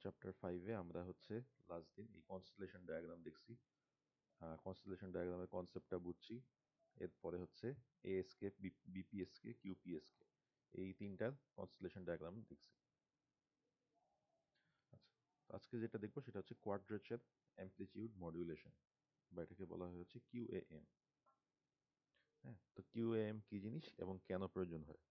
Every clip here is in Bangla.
চ্যাপ্টার 5 এ আমরা হচ্ছে লাস্ট দিন এই কনস্টেলেশন ডায়াগ্রাম দেখছি। কনস্টেলেশন ডায়াগ্রামের কনসেপ্টটা বুঝছি। এরপরে হচ্ছে এএসকে, বিপিএসকে, কিউপিএসকে, এই তিনটার কনস্টেলেশন ডায়াগ্রাম দেখছি। আচ্ছা, আজকে যেটা দেখবো সেটা হচ্ছে কোয়াড্রেচার অ্যামপ্লিটিউড মডুলেশন, বা এটাকে বলা হয় হচ্ছে কিউএএম। হ্যাঁ, তো কিউএএম কি জিনিস এবং কেন প্রয়োজন হয়?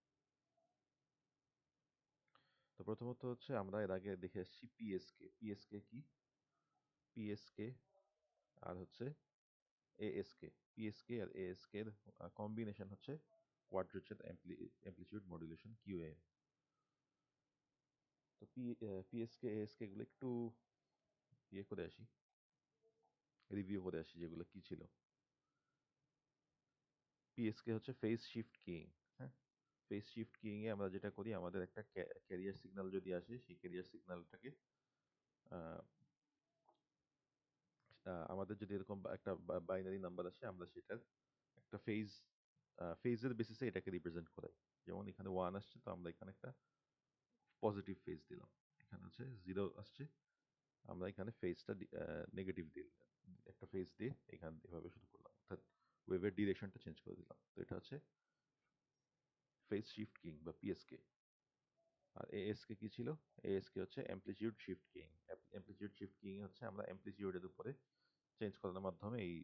তো প্রথমত হচ্ছে আমরা এর আগে দেখে এসেছি পিএসকে। পিএসকে কি? পিএসকে আর হচ্ছে এএসকে। পিএসকে আর এএসকে এর কম্বিনেশন হচ্ছে কোয়াড্রেচার অ্যামপ্লিটিউড মডুলেশন, কিউএএম। তো পিএসকে এএসকে এগুলো একটু ইয়ে করে আসি, রিভিউ করে আসি যেগুলো কি ছিল। পিএসকে হচ্ছে ফেজ শিফট কিইং। হ্যাঁ, ফেজ শিফট কিইং এ আমরা যেটা করি, আমাদের একটা ক্যারিয়ার সিগন্যাল যদি আসে, সেই ক্যারিয়ার সিগন্যালটাকে আমাদের যদি এরকম একটা বাইনারি নাম্বার আসে, আমরা সেটার একটা ফেজের বেসিসে এটাকে রিপ্রেজেন্ট করাই। যেমন এখানে 1 আসছে, তো আমরা এখানে একটা পজিটিভ ফেজ দিলাম। এখানে হচ্ছে 0 আসছে, আমরা এখানে ফেজটা নেগেটিভ দিলাম, একটা ফেজ দিয়ে এখান এভাবে শুরু করলাম, অর্থাৎ ওয়েভের ডিরেকশনটা চেঞ্জ করে দিলাম। তো এটা হচ্ছে ফেজ শিফট কিং বা পিএসকে। আর এএসকে কি ছিল? এএসকে হচ্ছে amplitude shift king. Amplitude shift king হচ্ছে আমরা অ্যামপ্লিটিউডের উপরে চেঞ্জ করার মাধ্যমে এই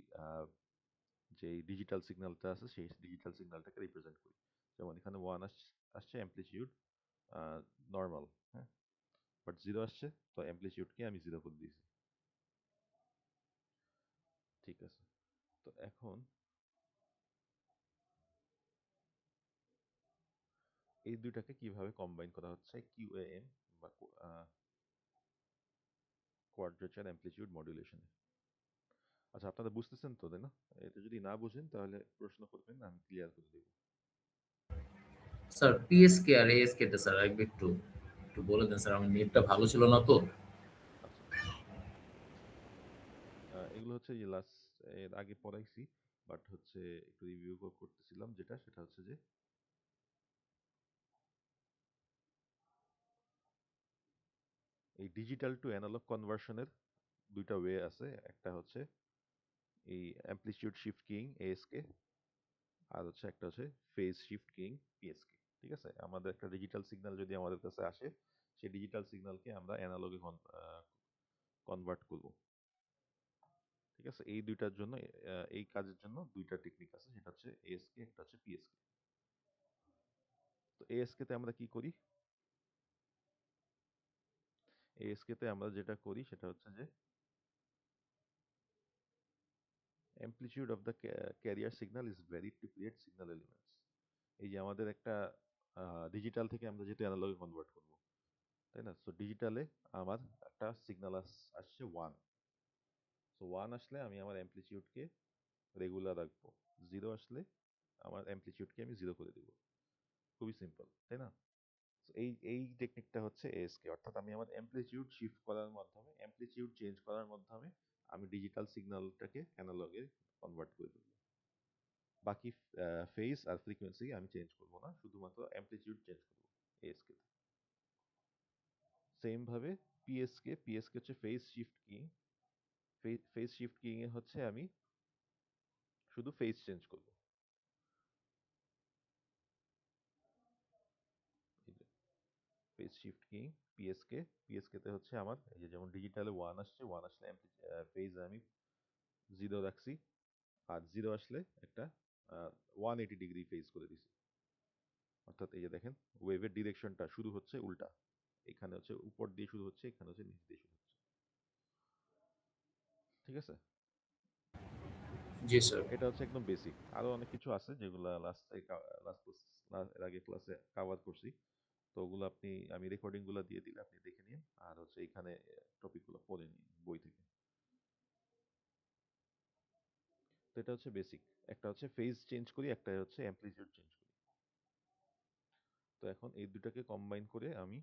যে ডিজিটাল সিগন্যালটা আছে, সেই ডিজিটাল সিগন্যালটাকে রিপ্রেজেন্ট করি। যেমন এখানে 1 আসছে অ্যামপ্লিটিউড নর্মাল, হ্যাঁ, বাট 0 আসছে, তো অ্যামপ্লিটিউডকে আমি 0 করে দিয়েছি। ঠিক আছে, তো এখন এই দুইটাকে কিভাবে কম্বাইন করা হচ্ছে কিউএএম বা কোয়াড্রেচার অ্যামপ্লিটিউড মডুলেশনে। আচ্ছা, আপনারা বুঝতেছেন তো, তাই না? এটা যদি না বুঝেন তাহলে প্রশ্ন করবেন, আমি ক্লিয়ার করে দেবো। স্যার পিএসকে আর এএসকে টা স্যার একটু একটু বলে দেন স্যার, আমার নেটটা ভালো ছিল না তো। আচ্ছা, এগুলো হচ্ছে যে লাস্ট এর আগে পড়াইছি, বাট হচ্ছে একটু রিভিউ করতেছিলাম, যেটা সেটা হচ্ছে যে এই ডিজিটাল টু অ্যানালগ কনভার্সনের দুইটা ওয়ে আছে। একটা হচ্ছে এই অ্যামপ্লিটিউড শিফট কিং এএসকে, আর হচ্ছে একটা হচ্ছে ফেজ শিফট কিং পিএসকে। ঠিক আছে, আমাদের একটা ডিজিটাল সিগন্যাল যদি আমাদের কাছে আসে, সেই ডিজিটাল সিগন্যালকে আমরা অ্যানালগে কনভার্ট করব। ঠিক আছে, এই দুইটার জন্য এই কাজের জন্য দুইটা টেকনিক আছে, সেটা হচ্ছে এএসকে, একটা হচ্ছে পিএসকে। তো এএসকে তে আমরা কি করি? এএসকে তে আমরা যেটা করি সেটা হচ্ছে যে amplitude of the carrier signal is varied to create signal elements. এই যে আমাদের একটা ডিজিটাল থেকে আমরা যেহেতু অ্যানালগে কনভার্ট করব, তাই না? সো ডিজিটালে আমার একটা সিগন্যাল আসছে 1। সো 1 আসলে আমি আমার অ্যামপ্লিটিউডকে রেগুলার রাখবো, 0 আসলে আমার অ্যামপ্লিটিউডকে আমি 0 করে দেবো। খুবই সিম্পল, তাই না? এই এই টেকনিকটা হচ্ছে এএসকে, অর্থাৎ আমি আমার অ্যামপ্লিটিউড শিফট করার মাধ্যমে, অ্যামপ্লিটিউড চেঞ্জ করার মাধ্যমে আমি ডিজিটাল সিগন্যালটাকে অ্যানালগে কনভার্ট করে দেবো। বাকি ফেজ আর ফ্রিকোয়েন্সি আমি চেঞ্জ করব না, শুধুমাত্র অ্যামপ্লিটিউড চেঞ্জ করব এএসকে। সেম ভাবে পিএসকে হচ্ছে phase shift keying. Phase shift keying এ হচ্ছে আমি শুধু ফেজ চেঞ্জ করব। এই যে phase shift keying PSK. PSK তে হচ্ছে আমার এই যে যেমন ডিজিটালে 1 আসছে, 1 আসলে ফেজ আমি 0 রাখছি, আর 0 আসলে একটা 180 ডিগ্রি ফেজ করে দিছি। অর্থাৎ এই যে দেখেন, ওয়েভের ডিরেকশনটা শুরু হচ্ছে উল্টা, এখানে হচ্ছে উপর দিয়ে শুরু হচ্ছে, এখানে হচ্ছে নিচ দিয়ে শুরু হচ্ছে। ঠিক আছে, জি স্যার। এটা হচ্ছে একদম বেসিক। আরো অনেক কিছু আছে যেগুলো এর আগে ক্লাসে কভার করছি। তো ওগুলো আমি রেকর্ডিং গুলো দিয়ে দিলে আপনি দেখে নিন, আর হচ্ছে এখানে টপিক গুলো পড়ে নিন বই থেকে। তো এটা হচ্ছে বেসিক। একটা হচ্ছে ফেজ চেঞ্জ করি, একটা হচ্ছে অ্যামপ্লিটিউড চেঞ্জ করি। তো এখন এই দুটাকে কম্বাইন করে আমি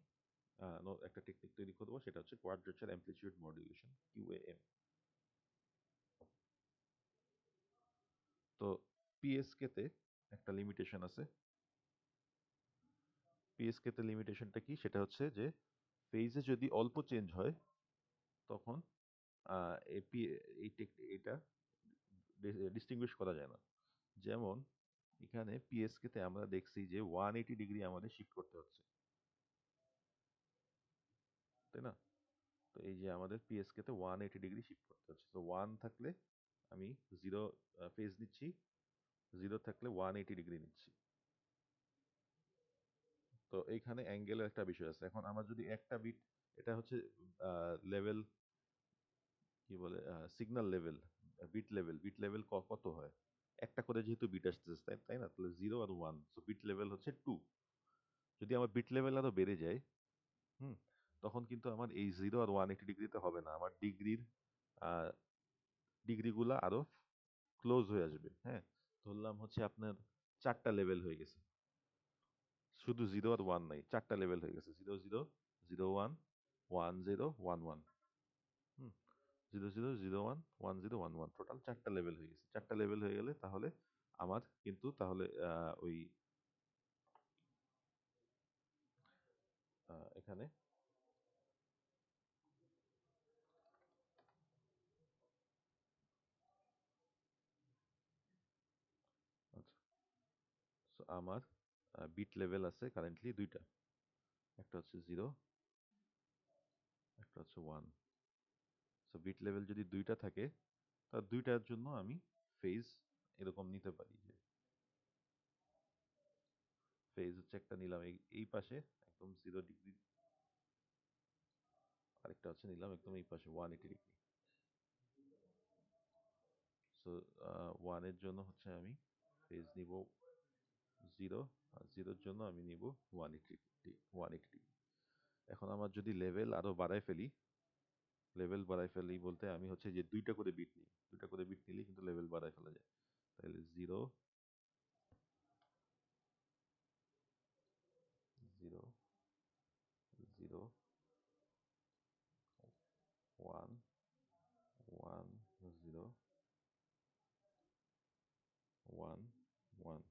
একটা টেকনিক তৈরি করবো, সেটা হচ্ছে কোয়াড্রেচার অ্যামপ্লিটিউড মডুলেশন, কিউএএম। তো পিএসকে তে একটা লিমিটেশন আছে। পিএসকে তে লিমিটেশনটা কি? সেটা হচ্ছে যে ফেজে যদি অল্প চেঞ্জ হয় তখন এপি এটা ডিস্টিংগুইশ করা যায় না। যেমন এখানে পিএসকে তে আমরা দেখছি যে 180 ডিগ্রি আমাদের শিফট করতে হচ্ছে, তাই না? তো এই যে আমাদের পিএসকে তে 180 ডিগ্রি শিফট করতে হচ্ছে, তো 1 থাকলে আমি 0 ফেজ নিচ্ছি, 0 থাকলে 180 ডিগ্রি নিচ্ছি। তো এইখানে অ্যাঙ্গেলের একটা বিষয় আছে। এখন আমার যদি একটা বিট, এটা হচ্ছে লেভেল, কি বলে, সিগন্যাল লেভেল, বিট লেভেল কত হয়, একটা করে যেহেতু বিট আসতেছে, তাই তাই না, তাহলে 0 আর 1, সো বিট লেভেল হচ্ছে 2। যদি আমার বিট লেভেল আরো বেড়ে যায়, হুম, তখন কিন্তু আমার এই 0 আর 180 ডিগ্রিতে হবে না, আমার ডিগ্রিগুলা আরো ক্লোজ হয়ে আসবে। হ্যাঁ, ধরলাম হচ্ছে আপনার 4টা লেভেল হয়ে গেছে, শুধু 0 আর 1 নাই, 4টা লেভেল হয়ে গেছে, 0 0 0 1 1 0 1 1, হুম, 0 0 0 1 1 0 1 1, টোটাল 4টা লেভেল হয়ে গেছে। 4টা লেভেল হয়ে গেলে তাহলে আমার কিন্তু তাহলে ওই এখানে আচ্ছা, so আমার বিট লেভেল আছে কারেন্টলি দুইটা, একটা হচ্ছে 0, একটা হচ্ছে 1। সো বিট লেভেল যদি দুইটা থাকে, তার দুইটার জন্য আমি ফেজ এরকম নিতে পারি যে ফেজ হচ্ছে একটা নিলাম এই পাশে একদম 0 ডিগ্রি, আরেকটা হচ্ছে নিলাম একদম এই পাশে 180 ডিগ্রি। সো 1 এর জন্য হচ্ছে আমি ফেজ নিব 0, আর 0-র জন্য আমি নিব 180 ডিগ্রি। এখন আমার যদি লেভেল আরো বাড়াই ফেলি বলতে আমি হচ্ছে যে দুইটা করে বিট নিই, দুইটা করে বিট নিলে কিন্তু লেভেল বাড়াই ফেলা যায়। তাহলে 0 0 0 1 1 0 1 1,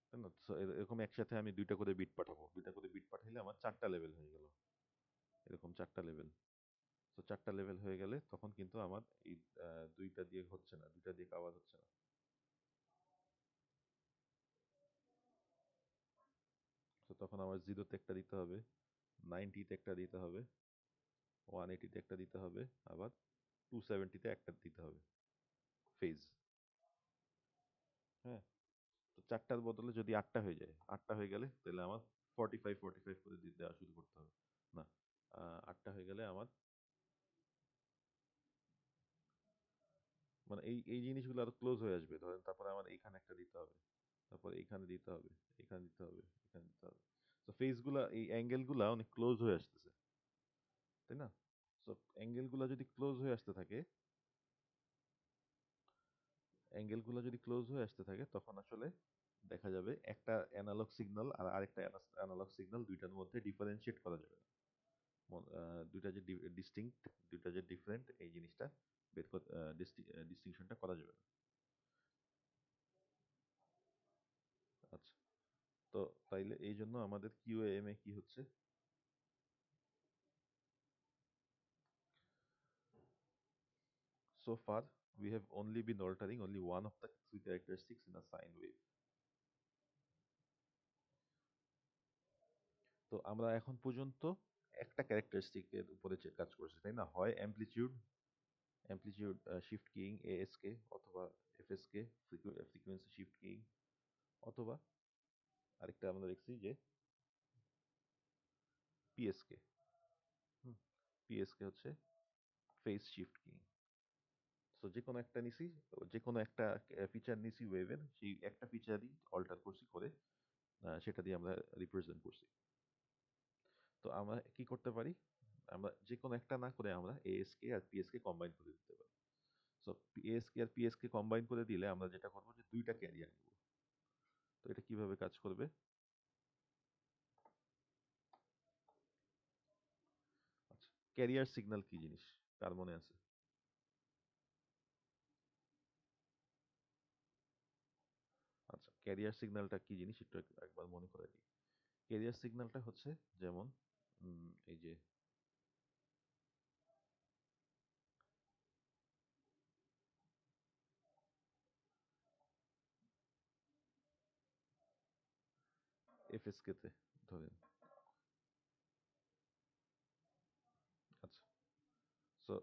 তাই না? So এরকম একসাথে আমি দুইটা করে বিট পাঠাবো, দুইটা করে বিট পাঠাইলে আমার 4টা লেভেল হয়ে গেল, এরকম 4টা লেভেল। তো 4টা লেভেল হয়ে গেলে তখন কিন্তু আমার এই দুইটা দিয়ে হচ্ছে না, দুইটা দিয়ে কাভার হচ্ছে না। তো তখন আমার 0-তে একটা দিতে হবে, 90-তে একটা দিতে হবে, 180-তে একটা দিতে হবে, আবার 270-তে একটা দিতে হবে ফেজ। হ্যাঁ, তো 4টার বদলে যদি 8টা হয়ে যায়, 8টা হয়ে গেলে তাহলে আমার 45 করে দেওয়া শুরু করতে হবে। না, 8টা হয়ে গেলে আমার মানে এই এই জিনিসগুলো আরো ক্লোজ হয়ে আসবে, ধরেন তারপরে আমার এইখানে একটা দিতে হবে, তারপরে এইখানে দিতে হবে, এখানে দিতে হবে, এখানে দিতে হবে। তো ফেজগুলা, এই অ্যাঙ্গেলগুলা অনেক ক্লোজ হয়ে আসতেছে, তাই না? সো অ্যাঙ্গেলগুলা যদি ক্লোজ হয়ে আসতে থাকে, অ্যাঙ্গেলগুলো যদি ক্লোজ হয়ে আসতে থাকে, তখন আসলে দেখা যাবে একটা অ্যানালগ সিগন্যাল আর আরেকটা অ্যানালগ সিগন্যাল দুইটার মধ্যে ডিফারেন্সিয়েট করা যাবে না। দুইটা যে ডিস্টিংক্ট, দুইটা যে ডিফারেন্ট, এই জিনিসটা বের ডিস্টিংশনটা করা যাবে না। আচ্ছা, তো তাইলে এই জন্য আমাদের কিউএএম এ কি হচ্ছে, so far we have only been altering only one of the three characteristics in a sine wave. তো আমরা এখন পর্যন্ত একটা ক্যারেক্টারিস্টিকের উপরে কাজ করছি, তাই না? হয় অ্যামপ্লিটিউড শিফট কিং এএসকে, অথবা এফএসকে ফ্রিকোয়েন্সি শিফট কিং, অথবা আরেকটা আমরা দেখছি যে পিএসকে, পিএসকে হচ্ছে ফেজ শিফট কিং। সো যে কোনো একটা নিছি, যে কোনো একটা ফিচার নিছি ওয়েভের, সেই একটা ফিচারই অল্টার করছি করে সেটা দিয়ে আমরা রিপ্রেজেন্ট করছি। তো আমরা কি করতে পারি, আমরা যে কোনো একটা না করে আমরা এএসকে আর পিএসকে কম্বাইন করে দিতে পারি। সো এএসকে আর পিএসকে কম্বাইন করে দিলে আমরা যেটা করবো যে দুইটা ক্যারিয়ার নিব। তো এটা কিভাবে কাজ করবে? আচ্ছা, ক্যারিয়ার সিগন্যাল কি জিনিস কার মনে আছে? আচ্ছা, ক্যারিয়ার সিগন্যালটা কি জিনিস একটু একবার মনে করে দিই। ক্যারিয়ার সিগন্যালটা হচ্ছে যেমন এই যে এফএসকে তে ধরেন, আচ্ছা, সো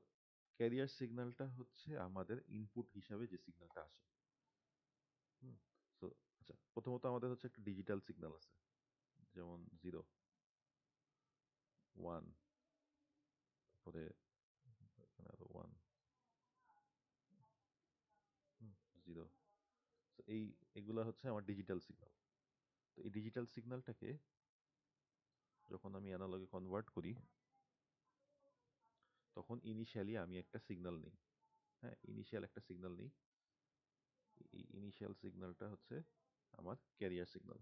ক্যারিয়ার সিগন্যালটা হচ্ছে আমাদের ইনপুট হিসাবে যে সিগন্যালটা আসে। হুম, সো আচ্ছা, প্রথমত আমাদের হচ্ছে একটা ডিজিটাল সিগন্যাল আছে, যেমন 0 1, তারপরে এখানে আরো 1 0। তো এগুলা হচ্ছে আমার ডিজিটাল সিগন্যাল। তো এই ডিজিটাল সিগন্যালটাকে যখন আমি অ্যানালগে কনভার্ট করি, তখন ইনিশিয়ালি আমি একটা সিগন্যাল নিই। হ্যাঁ, ইনিশিয়াল একটা সিগন্যাল নিই। এই ইনিশিয়াল সিগন্যালটা হচ্ছে আমার ক্যারিয়ার সিগন্যাল।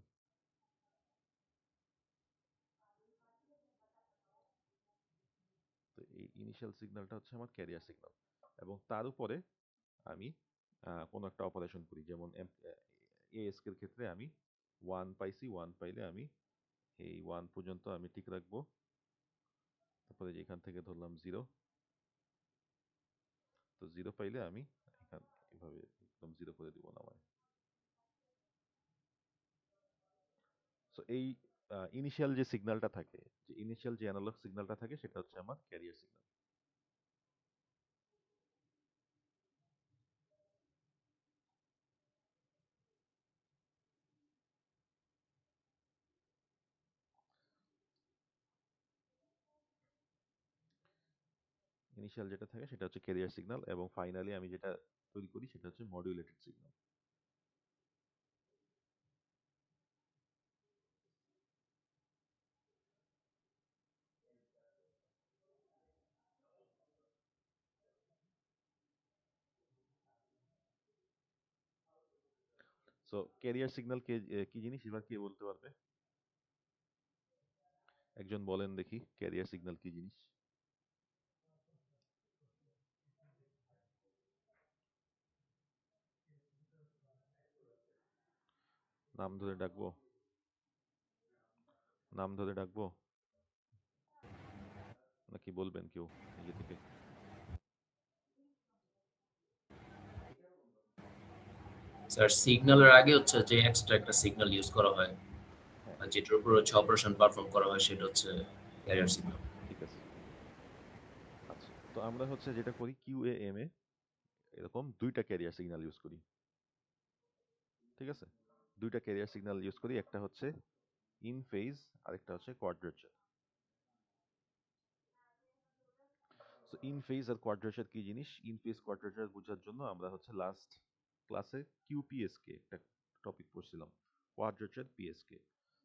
তো এই ইনিশিয়াল সিগন্যালটা হচ্ছে আমার ক্যারিয়ার সিগন্যাল, এবং তার উপরে আমি কোনো একটা অপারেশন করি, যেমন এএসকে এর ক্ষেত্রে আমি 1 পাইছি, 1 পাইলে আমি এই 1 পর্যন্ত আমি ঠিক রাখবো, তারপরে যে এখান থেকে ধরলাম 0, তো 0 পাইলে আমি এখান এভাবে একদম 0 করে দিব নামায়। সো এই ইনিশিয়াল যে সিগন্যালটা থাকে, যে ইনিশিয়াল যে অ্যানালগ সিগন্যালটা থাকে, সেটা হচ্ছে আমার ক্যারিয়ার সিগন্যাল। ইনিশিয়াল যেটা থাকে সেটা হচ্ছে ক্যারিয়ার সিগন্যাল, এবং ফাইনালি আমি যেটা তৈরি করি সেটা হচ্ছে মডিউলেটেড সিগন্যাল। সো ক্যারিয়ার সিগন্যাল কি জিনিস, এবার কে বলতে পারবে? একজন বলেন দেখি, ক্যারিয়ার সিগন্যাল কি জিনিস? নাম ধরে ডাকবো? নাম ধরে ডাকবো নাকি বলবেন কেউ নিজে থেকে? স্যার সিগন্যালের আগে হচ্ছে যে এক্সট্রা একটা সিগন্যাল ইউজ করা হয়, হ্যাঁ, যেটার উপর হচ্ছে অপারেশন পারফর্ম করা হয়, সেটা হচ্ছে ক্যারিয়ার সিগন্যাল। ঠিক আছে। আচ্ছা, তো আমরা হচ্ছে যেটা করি কিউএএম এ এরকম দুইটা ক্যারিয়ার সিগন্যাল ইউজ করি। ঠিক আছে, দুইটা ক্যারিয়ার সিগন্যাল ইউজ করি, একটা হচ্ছে ইন ফেজ, আরেকটা হচ্ছে কোয়াড্রেচার। সো ইন ফেজ আর কোয়াড্রেচার কি জিনিস, ইন ফেজ কোয়াড্রেচার বোঝার জন্য আমরা হচ্ছে লাস্ট ক্লাসে কিউপিএসকে একটা টপিক পড়ছিলাম, কোয়াড্রেচার পিএসকে।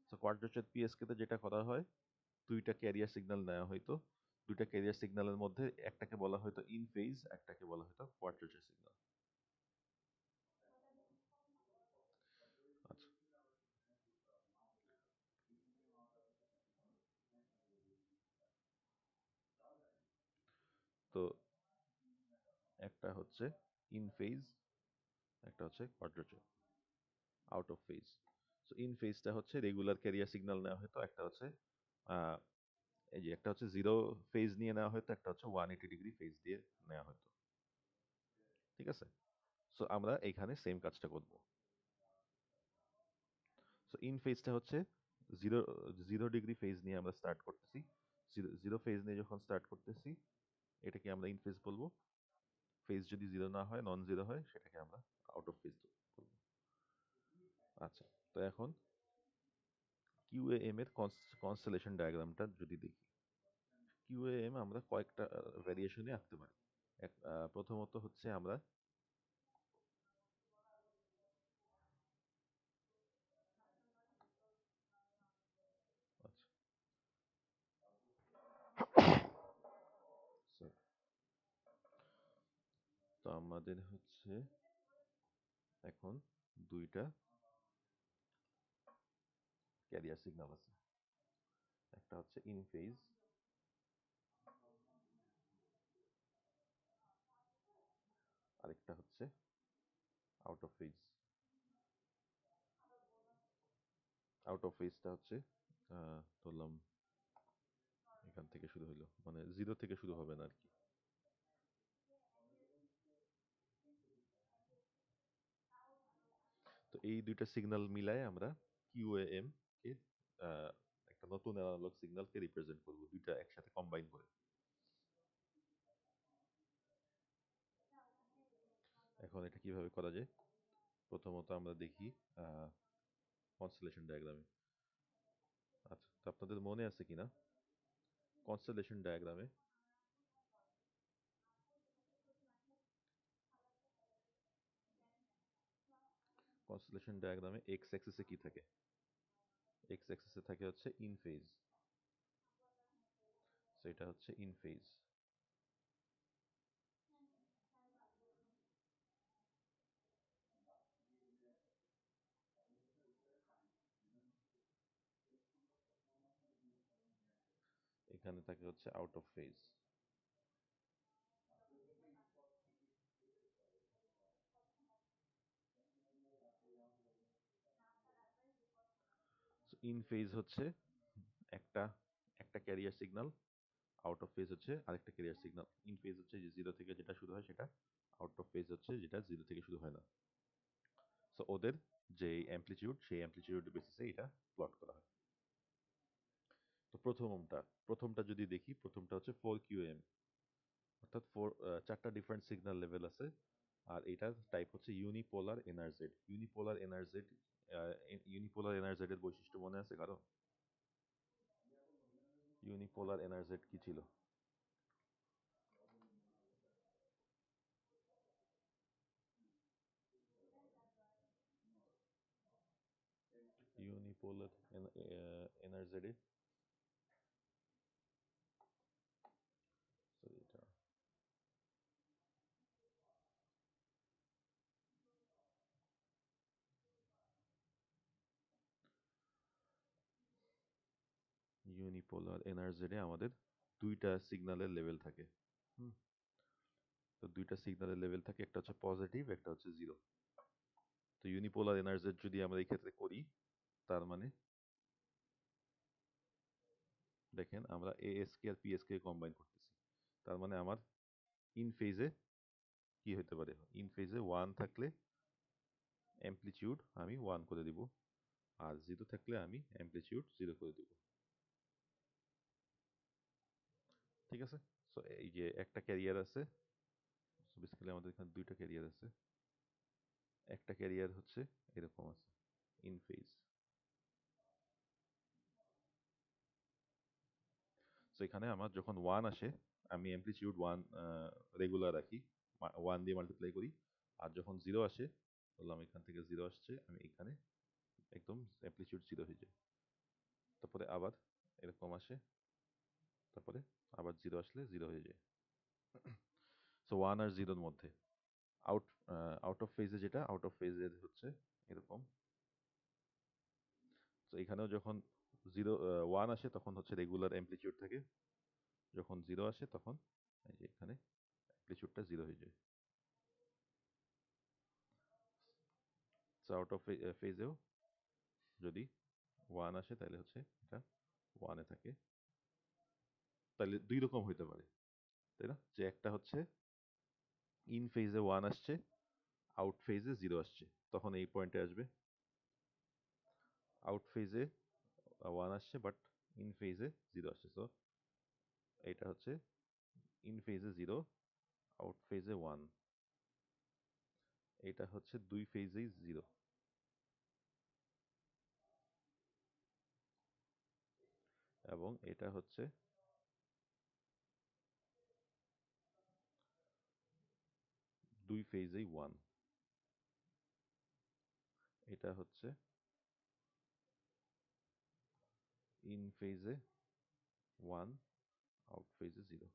সো কোয়াড্রেচার পিএসকে তে যেটা করা হয়, দুইটা ক্যারিয়ার সিগন্যাল নেওয়া হয়তো, দুইটা ক্যারিয়ার সিগন্যালের মধ্যে একটাকে বলা হয়তো ইন ফেজ, একটাকে বলা হয়তো কোয়াড্রেচার সিগন্যাল। আচ্ছা, তো একটা হচ্ছে ইন ফেজ, একটা হচ্ছে quadrature out of phase. So in ফেজটা হচ্ছে রেগুলার ক্যারিয়ার সিগন্যাল নেওয়া হয়তো, একটা হচ্ছে আহ, এই যে একটা হচ্ছে 0 ফেজ নিয়ে নেওয়া হয়তো, একটা হচ্ছে 180 ডিগ্রি ফেজ দিয়ে নেওয়া হয়তো। ঠিক আছে, সো আমরা এইখানে সেম কাজটা করব। সো ইন ফেজটা হচ্ছে 0 0 ডিগ্রি ফেজ নিয়ে আমরা স্টার্ট করতেছি। 0 ফেজ নিয়ে যখন স্টার্ট করতেছি, এটাকে আমরা ইন ফেজ বলবো। ফেজ যদি 0 না হয়, নন 0 হয়, সেটাকে আমরা আউট অফ ফেজ বলবো। আচ্ছা, তো এখন কিউএএম এর কনস্টেলেশন ডায়াগ্রামটা যদি দেখি, কিউএএম আমরা কয়েকটা ভ্যারিয়েশনে আঁকতে পারি। প্রথমত হচ্ছে আমরা, আচ্ছা, sorry, তো আমাদের হচ্ছে এখন দুইটা ক্যারিয়ার সিগন্যাল আছে, একটা হচ্ছে ইন ফেজ, আরেকটা হচ্ছে out of phase. Out of ফেজটা হচ্ছে ধরলাম এখান থেকে শুরু হইলো, মানে 0 থেকে শুরু হবে না আর কি। তো এই দুইটা সিগন্যাল মিলায় আমরা QAM কে একটা নতুন অ্যানালগ সিগন্যালকে রিপ্রেজেন্ট করব, দুইটা একসাথে কম্বাইন করে। এখন এটা কিভাবে করা যায়? প্রথমত আমরা দেখি কনস্টেলেশন ডায়াগ্রামে। আচ্ছা, তো আপনাদের মনে আছে কিনা কনস্টেলেশন ডায়াগ্রামে এক্স অ্যাক্সিসে কি থাকে? এক্স অ্যাক্সিসে থাকে হচ্ছে ইন ফেজ। সো এটা হচ্ছে ইন ফেজ। এখানে থাকে হচ্ছে out of phase. In phase হচ্ছে একটা একটা career signal, out of phase হচ্ছে আরেকটা ক্যারিয়ার সিগন্যাল। ইন ফেজ হচ্ছে যে 0 থেকে যেটা শুরু হয় সেটা, আউট অফ ফেজ হচ্ছে যেটা 0 থেকে শুরু হয় না। সো ওদের যে অ্যামপ্লিটিউড, সেই অ্যামপ্লিটিউড বেসিসে এটা প্লট করা হয়। তো প্রথমটা যদি দেখি, প্রথমটা হচ্ছে 4QM, অর্থাৎ চারটা ডিফারেন্ট সিগন্যাল লেভেল আছে। আর এটার টাইপ হচ্ছে ইউনিপোলার এনআরজেড। ইউনিপোলার এনআরজেড এর বৈশিষ্ট্য মনে আছে কারো? ইউনিপোলার এনআরজেড কি ছিল? ইউনিপোলার এনআরজেড এ সরি এটা ইউনিপোলার এনআরজেড এ আমাদের দুইটা সিগন্যালের লেভেল থাকে। হুম, তো দুইটা সিগন্যালের লেভেল থাকে, একটা হচ্ছে পজিটিভ, একটা হচ্ছে জিরো। তো ইউনিপোলার এনআরজেড যদি আমরা এই ক্ষেত্রে করি, তার মানে দেখেন আমরা এএসকে আর পিএসকে কম্বাইন করতেছি। তার মানে আমার ইন ফেজে কি হতে পারে? ইন ফেজে 1 থাকলে অ্যামপ্লিটিউড আমি 1 করে দিব, আর 0 থাকলে আমি অ্যামপ্লিটিউড 0 করে দিব। ঠিক আছে? সো এই যে একটা ক্যারিয়ার আছে, সো বেসিক্যালি আমাদের এখানে দুইটা ক্যারিয়ার আছে। একটা ক্যারিয়ার হচ্ছে এরকম আছে, ইন ফেজ। সো এখানে আমার যখন 1 আসে, আমি অ্যামপ্লিটিউড 1 রেগুলার রাখি, 1 দিয়ে মাল্টিপ্লাই করি। আর যখন 0 আসে, বললাম এখান থেকে 0 আসছে, আমি এখানে একদম অ্যামপ্লিটিউড 0 হয়ে যায়। তারপরে আবার এরকম আসে, তারপরে আবার 0 আসলে 0 হয়ে যায়। সো 1 আর 0 এর মধ্যে আউট আউট অফ ফেজে যেটা, আউট অফ ফেজে হচ্ছে এরকম। তো এখানেও যখন 1 আসে তখন হচ্ছে রেগুলার অ্যামপ্লিটিউড থাকে, যখন 0 আসে তখন এই যে এখানে অ্যামপ্লিটিউডটা 0 হয়ে যায়। সো আউট অফ ফেজেও যদি 1 আসে তাহলে হচ্ছে এটা 1 এ থাকে। তাহলে দুই রকম হইতে পারে, তাই না? যে একটা হচ্ছে ইন ফেজে 1 আসছে, আউট ফেজে 0 আসছে, তখন এই পয়েন্টে আসবে। আউট ফেজে 1 আসছে বাট ইন ফেজে 0 আসছে। সো এটা হচ্ছে ইন ফেজে 0, আউট ফেজে 1। এটা হচ্ছে দুই ফেজেই 0, এবং এটা হচ্ছে দুই ফেজেই 1। এটা হচ্ছে ইন ফেজে 1, আউট ফেজে 0।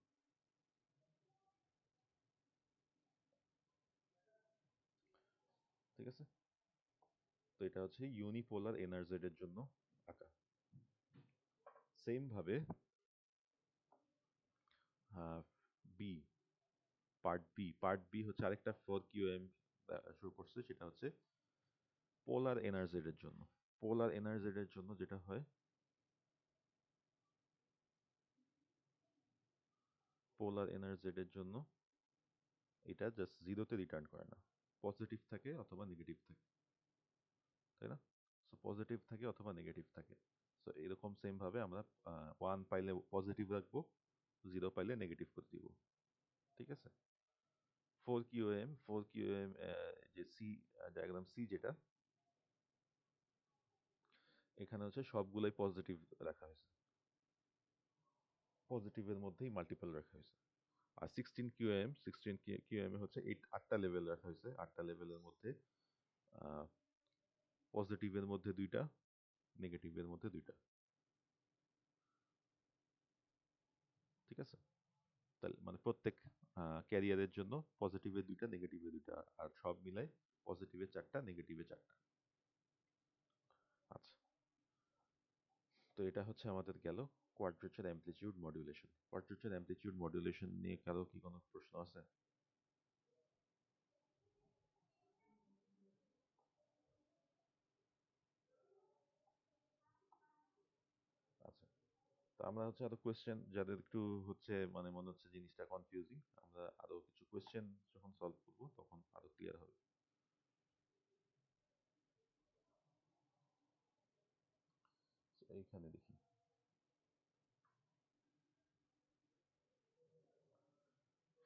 ঠিক আছে? তো এটা হচ্ছে ইউনিপোলার এনআরজেড এর জন্য আঁকা। সেম ভাবে বি, পার্ট বি হচ্ছে আরেকটা 4QM শুরু করছে, সেটা হচ্ছে পোলার এনআরজেড এর জন্য। পোলার এনার্জেডের জন্য যেটা হয়, পোলার এনার্জেডের জন্য এটা জাস্ট জিরোতে রিটার্ন করে না, পজিটিভ থাকে অথবা নেগেটিভ থাকে, তাই না? সো পজিটিভ থাকে অথবা নেগেটিভ থাকে। সো এরকম সেম ভাবে আমরা 1 পাইলে পজিটিভ রাখবো, 0 পাইলে নেগেটিভ করে দিব। ঠিক আছে? 4QAM যে সি ডায়াগ্রাম সি যেটা, এখানে হচ্ছে সবগুলোই পজিটিভ রাখা হয়েছে, পজিটিভের মধ্যেই মাল্টিপল রাখা হয়েছে। আর 16QAM এ হচ্ছে 8টা লেভেল রাখা হয়েছে, 8টা লেভেলের মধ্যে পজিটিভের মধ্যে 2টা, নেগেটিভের মধ্যে 2টা। ঠিক আছে? তাহলে মানে প্রত্যেক ক্যারিয়ারের জন্য পজিটিভের 2টা, নেগেটিভের 2টা, আর সব মিলাই পজিটিভের 4টা, নেগেটিভের 4টা। আচ্ছা, তো এটা হচ্ছে আমাদের গেল quadrature amplitude modulation. Quadrature amplitude modulation নিয়ে কারো কি কোনো প্রশ্ন আছে? আচ্ছা, তো আমরা হচ্ছে আরো কোয়েশ্চেন, যাদের একটু হচ্ছে মানে মনে হচ্ছে জিনিসটা কনফিউজিং, আমরা আরো কিছু কোয়েশ্চেন যখন সলভ করবো তখন আরো ক্লিয়ার হবে। So, এইখানে দেখি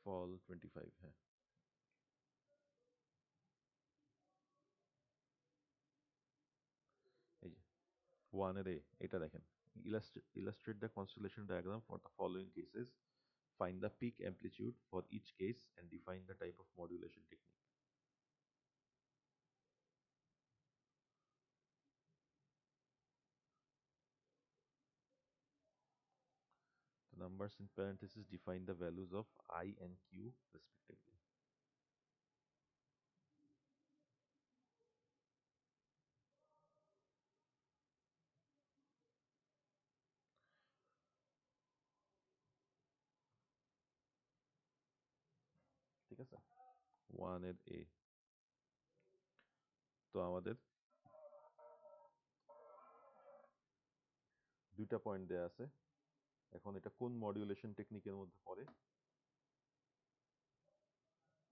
ফল 25, হ্যাঁ, এই যে 1 এর এটা দেখেন, illustrate the constellation diagram for the following cases, find the peak amplitude for each case and define the type of modulation technique. The numbers in parentheses define the values of I and Q respectively. ঠিক আছে? 1 এর A, তো আমাদের 2টা পয়েন্ট দেয়া আছে। এখন এটা কোন মডিউলেশন টেকনিকের মধ্যে পড়ে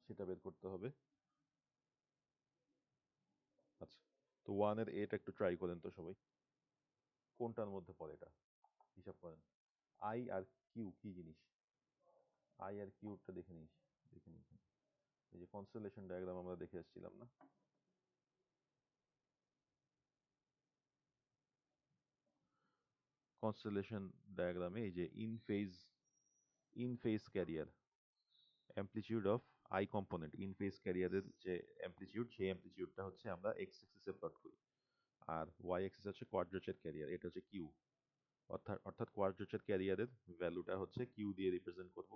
সেটা বের করতে হবে। আচ্ছা, তো 1 এর এটা একটু ট্রাই করেন তো সবাই, কোনটার মধ্যে পড়ে এটা হিসাব করেন। আই আর কিউ কি জিনিস? আই আর কিউটা দেখে নিস, দেখে নিস। এই যে কনস্টেলেশন ডায়াগ্রাম আমরা দেখে আসছিলাম না, কনস্টেলেশন ডায়াগ্রামে এই যে in phase career amplitude of I component, in phase ক্যারিয়ারের যে অ্যামপ্লিটিউড, সেই অ্যামপ্লিটিউডটা হচ্ছে আমরা এক্স অ্যাক্সিসে প্লট করি, আর ওয়াই অ্যাক্সিস হচ্ছে কোয়াড্রেচার ক্যারিয়ার, এটা হচ্ছে কিউ। অর্থাৎ কোয়াড্রেচার ক্যারিয়ারের ভ্যালুটা হচ্ছে কিউ দিয়ে রিপ্রেজেন্ট করব,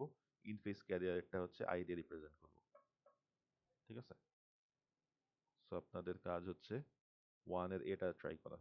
ইন ফেজ ক্যারিয়ারটা হচ্ছে আই দিয়ে রিপ্রেজেন্ট করব। ঠিক আছে? সো আপনাদের কাজ হচ্ছে 1 এর এটা ট্রাই করা।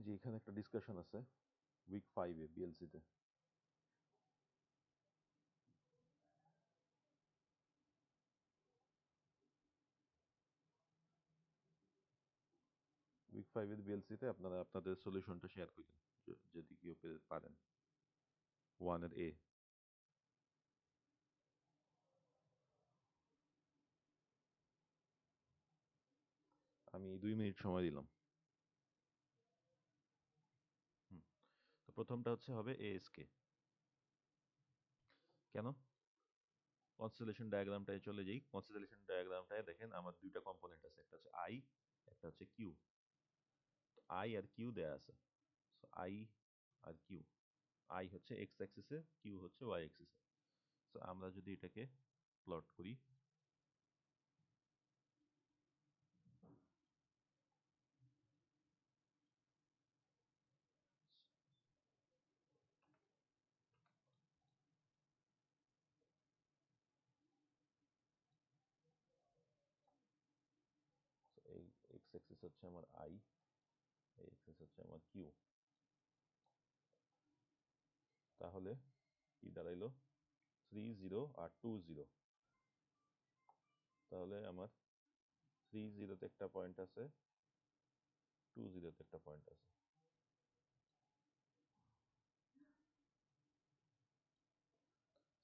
যে এখানে একটা ডিসকাশন আছে উইক 5 এ বিএলসি তে, উইক 5 এর বিএলসিতে আপনারা আপনাদের সলিউশনটা শেয়ার করেন যদি কেউ পারেন 1 এর এ। আমি 2 মিনিট সময় দিলাম। তো প্রথমটা হবে এএসকে। কেন? কনস্টেলেশন ডায়াগ্রামটায় চলে যাই। কনস্টেলেশন ডায়াগ্রামটায় দেখেন আমার দুইটা কম্পোনেন্ট আছে, একটা হচ্ছে আই, একটা হচ্ছে কিউ। আই আর কিউ দেয়া আছে। সো আই আর কিউ, আই হচ্ছে এক্স অ্যাক্সিসে, কিউ হচ্ছে ওয়াই অ্যাক্সিসে। সো আমরা যদি এটাকে প্লট করি, এই এক্স অ্যাক্সিস হচ্ছে আমার আই, এই অ্যাক্সিস হচ্ছে আমার কিউ। তাহলে কি দাঁড়াইলো? 3 0 আর 2 0। তাহলে আমার 3 0তে একটা পয়েন্ট আছে, 2 0তে একটা পয়েন্ট আছে।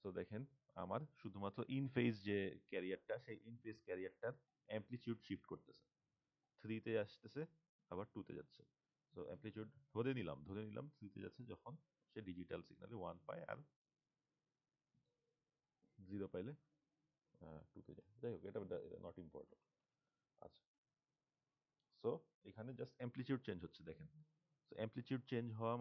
তো দেখেন আমার শুধুমাত্র ইন ফেজ যে ক্যারিয়ারটা, সেই ইন ফেজ ক্যারিয়ারটার অ্যামপ্লিটিউড শিফট করতেছে, 3 তে আসতেছে আবার 2 তে যাচ্ছে। সো অ্যামপ্লিটিউড ধরে নিলাম 3 তে যাচ্ছে যখন সে ডিজিটাল সিগন্যালে 1 পায় আর 0 পাইলে 2 তে যায়। যাই হোক, এটা নট ইম্পর্টেন্ট। আচ্ছা, সো এখানে জাস্ট অ্যামপ্লিটিউড চেঞ্জ হচ্ছে দেখেন। সো অ্যামপ্লিটিউড চেঞ্জ হওয়া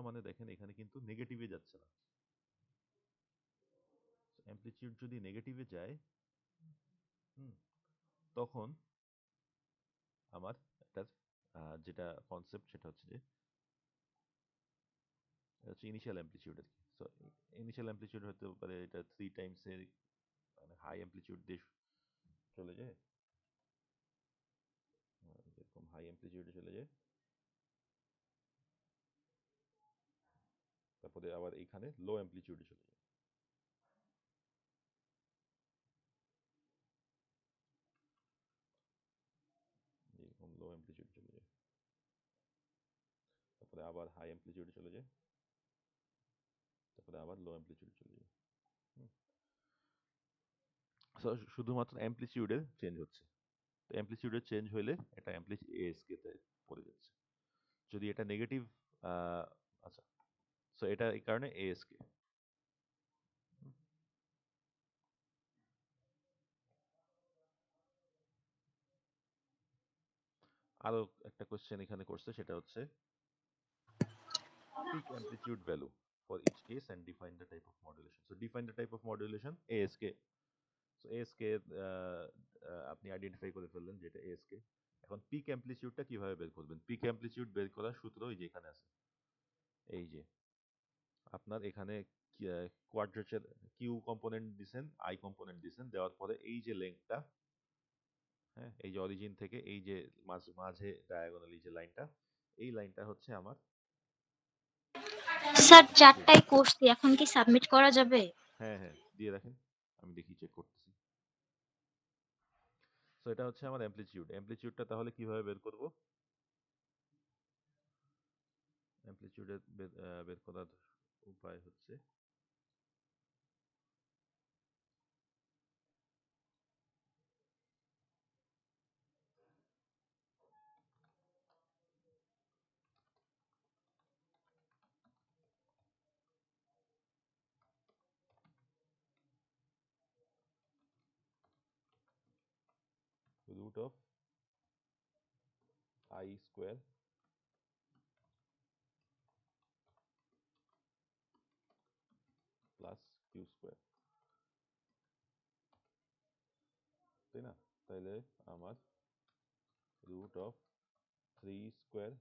মানে দেখেন এখানে কিন্তু নেগেটিভে যাচ্ছে না। অ্যামপ্লিটিউড যদি নেগেটিভে যায়, তখন আমার একটা যেটা কনসেপ্ট সেটা হচ্ছে যে ইনিশিয়াল অ্যামপ্লিটিউড আর কি। সো ইনিশিয়াল অ্যামপ্লিটিউড হতে পারে এটা 3 টাইমস এর মানে হাই অ্যামপ্লিটিউড দিয়ে চলে যায়, এরকম হাই অ্যামপ্লিটিউডে চলে যায়, তারপরে আবার এখানে লো অ্যামপ্লিটিউডে চলে যায়। এরকম লো অ্যামপ্লিটিউডে চলে যায়, তারপরে আবার হাই অ্যামপ্লিটিউডে চলে যায়, তারপরে আবার লো অ্যামপ্লিটিউডে চলে যায়। সো শুধুমাত্র অ্যামপ্লিটিউডের চেঞ্জ হচ্ছে। তো অ্যামপ্লিটিউডের চেঞ্জ হইলে এটা এএসকে তে পড়ে যাচ্ছে। যদি এটা নেগেটিভ, আচ্ছা, সো এটা এই কারণে এএসকে। আরো একটা কোশ্চেন এখানে করছে, সেটা হচ্ছে peak amplitude value for each case and define the type of modulation. So define the type of modulation ASK. So ASK আপনি আইডেন্টিফাই করে ফেললেন যেটা ASK। এখন পিক অ্যামপ্লিটিউডটা কিভাবে বের করবেন? পিক অ্যামপ্লিটিউড বের করার সূত্র এই যে এখানে আছে। এই যে আপনার এখানে কোয়াড্রেচার কিউ কম্পোনেন্ট দিছেন, আই কম্পোনেন্ট দিছেন, দেওয়ার পরে এই যে লেংথটা, হ্যাঁ, এই যে অরিজিন থেকে এই যে মাঝে ডায়াগোনালি যে লাইনটা, এই লাইনটা হচ্ছে আমার। স্যার 4টায় করছি, এখন কি সাবমিট করা যাবে? হ্যাঁ হ্যাঁ, দিয়ে রাখেন, আমি দেখি, চেক করতেছি। সো এটা হচ্ছে আমার অ্যামপ্লিটিউড। অ্যামপ্লিটিউডটা তাহলে কিভাবে বের করব? অ্যামপ্লিটিউডের বের করার উপায় হচ্ছে root of I square plus Q square, তাই না? তাইলে আমার রুট অফ 3 স্কোয়ার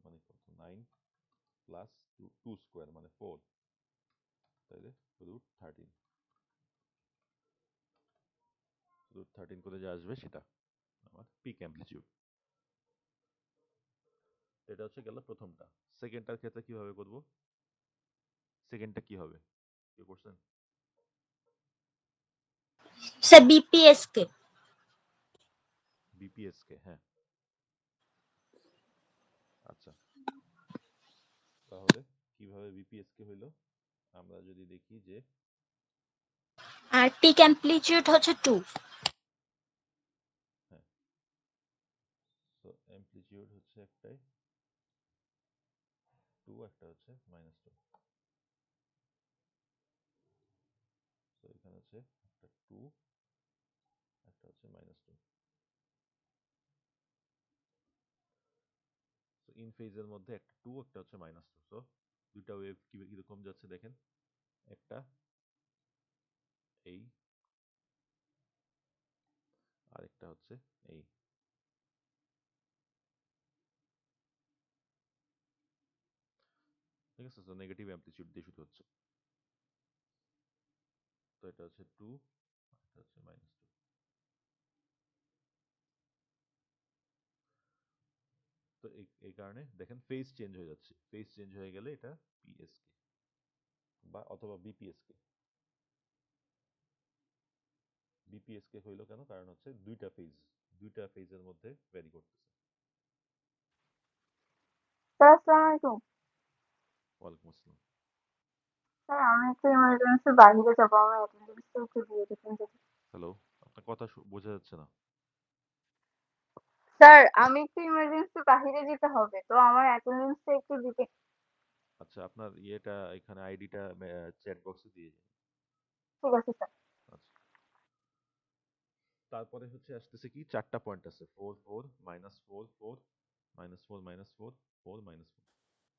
মানে কত, 9 প্লাস 2 স্কোয়ার মানে 4, তাইলে রুট 13। রুট 13 করে যা আসবে সেটা আমার পিক অ্যামপ্লিটিউড। এটা হচ্ছে গেল প্রথমটা। সেকেন্ডটার ক্ষেত্রে কিভাবে করব? সেকেন্ডটা কি হবে, কেউ করছেন? স্যার বিপিএসকে। বিপিএস কে, হ্যাঁ। আচ্ছা, তাহলে কিভাবে বিপিএস কে হইলো? আমরা যদি দেখি যে আর পিক অ্যাম্পলিটিউড হচ্ছে 2। হ্যাঁ, সো অ্যামপ্লিটিউড হচ্ছে একটাই 2, একটা হচ্ছে -2। সো এখানে হচ্ছে একটা 2, একটা হচ্ছে -2। সো ইন ফেজের মধ্যে একটা 2, একটা হচ্ছে -2। সো দুইটা ওয়েভ কিরকম যাচ্ছে দেখেন, একটা এই, আরেকটা হচ্ছে এই। ঠিক আছে, সো নেগেটিভ অ্যামপ্লিটিউড দিয়ে শুরু হচ্ছে। তো এটা হচ্ছে 2, এটা হচ্ছে -2। তো এই কারণে দেখেন ফেজ চেঞ্জ হয়ে যাচ্ছে। ফেজ চেঞ্জ হয়ে গেলে এটা পিএসকে বা অথবা বিপিএসকে। বিপিএসকে হইলো কেন? কারণ হচ্ছে দুইটা ফেজের মধ্যে ভ্যারি করতেছে। স্যার আসসালামু আলাইকুম। ওয়ালাইকুম আসসালাম। স্যার আমি একটু ইমার্জেন্সি বাইরে যাবো, আমার অ্যাটেন্ডেন্সটা একটু দিয়ে দিবেন যদি। হ্যালো, আপনার কথা বোঝা যাচ্ছে না। স্যার আমি একটু ইমার্জেন্সি বাহিরে যেতে হবে, তো আমার অ্যাটেন্ডেন্সটা একটু দিতে। আচ্ছা, আপনার ইয়েটা এখানে আইডিটা চ্যাট বক্সে দিয়ে দিন। ঠিক আছে স্যার। আচ্ছা, তারপরে হচ্ছে আসতেছে কি, চারটা পয়েন্ট আছে, 4 4 -4 4 -4 -4 4 -4।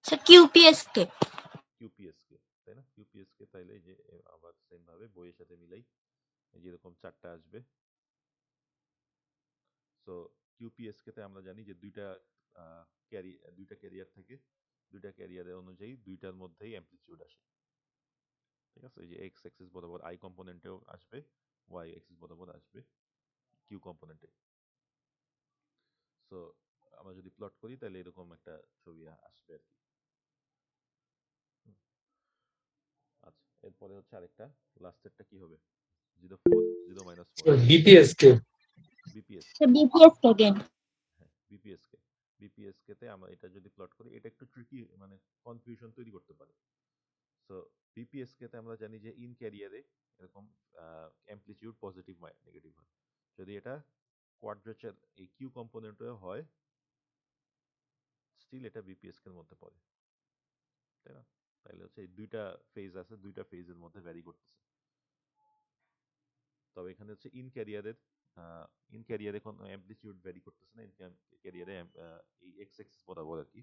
স্যার কিউপিএসকে। কিউপিএসকে, তাই না? কিউপিএসকে তাইলে এই যে আবার সেম ভাবে বইয়ের সাথে মিলাই এই যেরকম চারটা আসবে। সো কিউপিএসকে তে আমরা জানি যে দুইটা ক্যারিয়ার থাকে, দুইটা ক্যারিয়ারের অনুযায়ী দুইটার মধ্যেই অ্যামপ্লিটিউড আসে। ঠিক আছে, এই যে এক্স অ্যাক্সিস বরাবর আই কম্পোনেন্টেও আসবে, ওয়াই অ্যাক্সিস বরাবর আসবে কিউ কম্পোনেন্টে। সো আমরা যদি প্লট করি তাহলে এরকম একটা ছবি আসবে আর কি। হুম, আচ্ছা, এরপরে হচ্ছে আরেকটা, লাস্টেরটা কি হবে? 0 4 0 -4 BPSK BPS. Sir BPSK again. হ্যাঁ, বিপিএসকে। বিপিএসকে তে আমরা এটা যদি প্লট করি, এটা একটু ট্রিকি, মানে কনফিউশন তৈরি করতে পারে। সো বিপিএসকে তে আমরা জানি যে ইন ক্যারিয়ারে এরকম অ্যামপ্লিটিউড পজিটিভ নেগেটিভ হয়। যদি এটা কোয়াড্রেচার এই কিউ কম্পোনেন্টে হয়, স্টিল এটা বিপিএসকে এর মধ্যে পড়ে, তাই না? তাইলে হচ্ছে এই দুইটা ফেজ আছে, দুইটা ফেজের মধ্যে ভ্যারি করতেছে। তবে এখানে হচ্ছে ইন ক্যারিয়ারে কোনো অ্যামপ্লিটিউড ভ্যারি করতেছে না। ইন ক্যারিয়ারে এই এক্স অ্যাক্সিস বরাবর আর কি,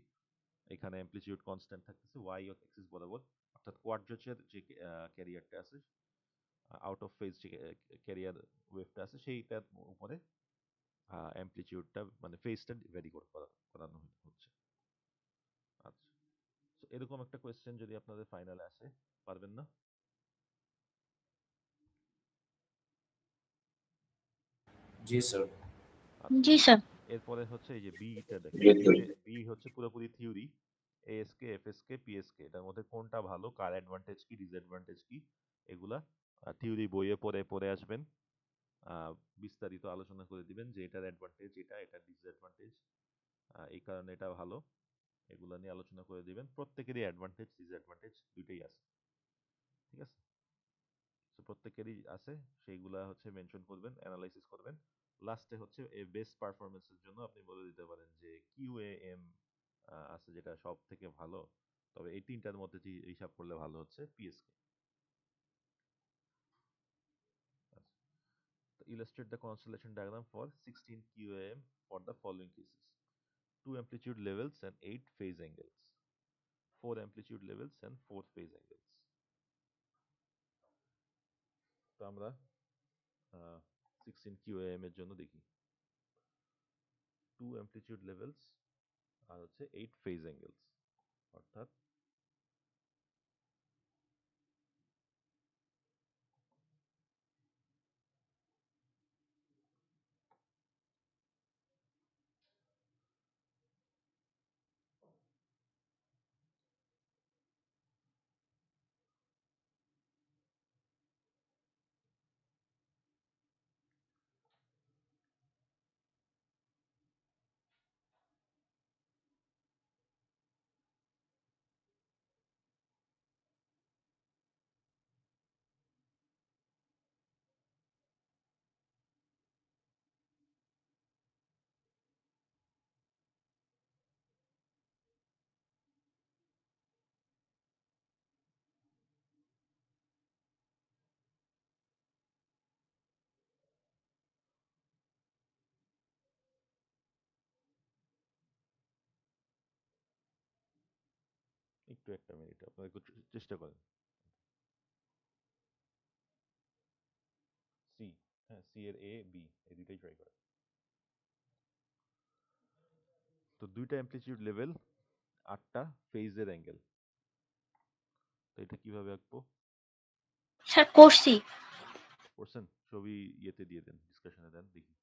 এখানে অ্যামপ্লিটিউড কনস্ট্যান্ট থাকতেছে ওয়াই অ্যাক্সিস বরাবর। অর্থাৎ কোয়াড্রেচার যে ক্যারিয়ারটা আছে, আউট অফ ফেজ যে ক্যারিয়ার ওয়েভটা আছে, সেইটার উপরে অ্যামপ্লিটিউডটা মানে ফেজটা ভ্যারি করানো হচ্ছে। আচ্ছা, তো এরকম একটা কোয়েশ্চেন যদি আপনাদের ফাইনালে আসে, পারবেন না? জি স্যার। আচ্ছা, জি স্যার। এরপরে হচ্ছে এই যে বিটা দেখেন, বি হচ্ছে পুরোপুরি থিওরি। এএসকে, এফএসকে, পিএসকে, এটার মধ্যে কোনটা ভালো, কার অ্যাডভান্টেজ কি, ডিসঅ্যাডভান্টেজ কি, এগুলা থিওরি বইয়ে পড়ে পড়ে আসবেন। বিস্তারিত আলোচনা করে দিবেন যে এটার অ্যাডভান্টেজ এটা, এটার ডিসঅ্যাডভান্টেজ, এই কারণে এটা ভালো, এগুলা নিয়ে আলোচনা করে দিবেন। প্রত্যেকেরই অ্যাডভান্টেজ ডিসঅ্যাডভান্টেজ দুইটাই আছে, ঠিক আছে? তো প্রত্যেকেরই আছে, সেইগুলা হচ্ছে মেনশন করবেন, অ্যানালাইসিস করবেন। লাস্টে হচ্ছে বেস্ট পারফরমেন্সের জন্য আপনি বলে দিতে পারেন যে কিউএএম আছে যেটা সব থেকে ভালো, তবে এই তিনটার মধ্যে হিসাব করলে ভালো হচ্ছে পিএসকে। Illustrate the constellation diagram for 16 QAM for the following cases: 2 amplitude levels and 8 phase angles, 4 amplitude levels and 4 phase angles. তো আমরা 16 QAM এর জন্য দেখি 2 amplitude levels আর হচ্ছে 8 phase angles, অর্থাৎ একটু একটা মিনিট আপনারা একটু চেষ্টা করেন। সি, হ্যাঁ সি এর এ বি এই দুইটাই ট্রাই করেন। তো দুইটা অ্যামপ্লিটিউড লেভেল, 8টা ফেজের অ্যাঙ্গেল। তো এটা কিভাবে আঁকবো? স্যার করছি। করছেন? ছবি ইয়েতে দিয়ে দেন, ডিসকাশনে দেন দেখি।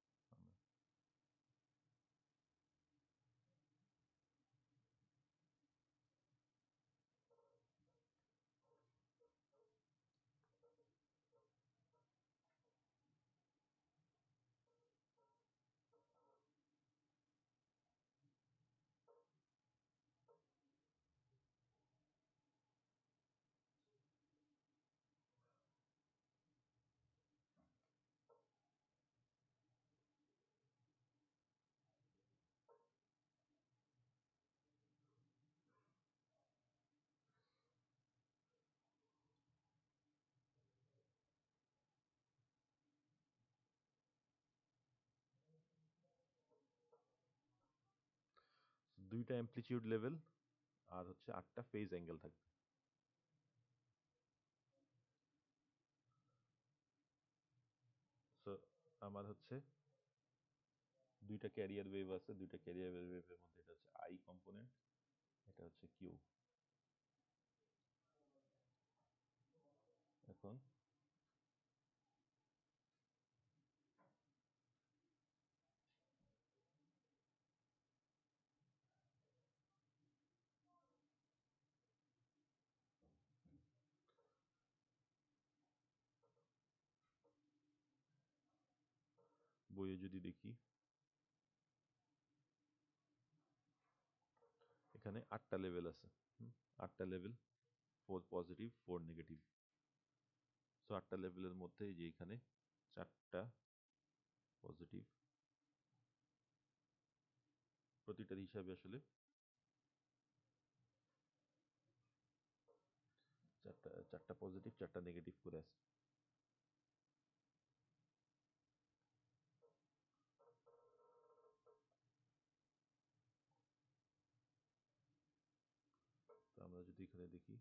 দুইটা অ্যামপ্লিটিউড লেভেল আর হচ্ছে 8টা ফেজ অ্যাঙ্গেল থাকবে। সো আমার হচ্ছে দুইটা ক্যারিয়ার ওয়েভ আছে, দুইটা ক্যারিয়ার ওয়েভের মধ্যে এটা হচ্ছে আই কম্পোনেন্ট, এটা হচ্ছে কিউ। এখন বইয়ে যদি দেখি এখানে 8টা লেভেল আছে। 8টা লেভেল, 4 পজিটিভ 4 নেগেটিভ। সো 8টা লেভেলের মধ্যে এই যে এখানে 4টা পজিটিভ, প্রতিটার হিসাবে আসলে 4টা পজিটিভ 4টা নেগেটিভ করে আছে। তো আমরা যদি এখানে দেখি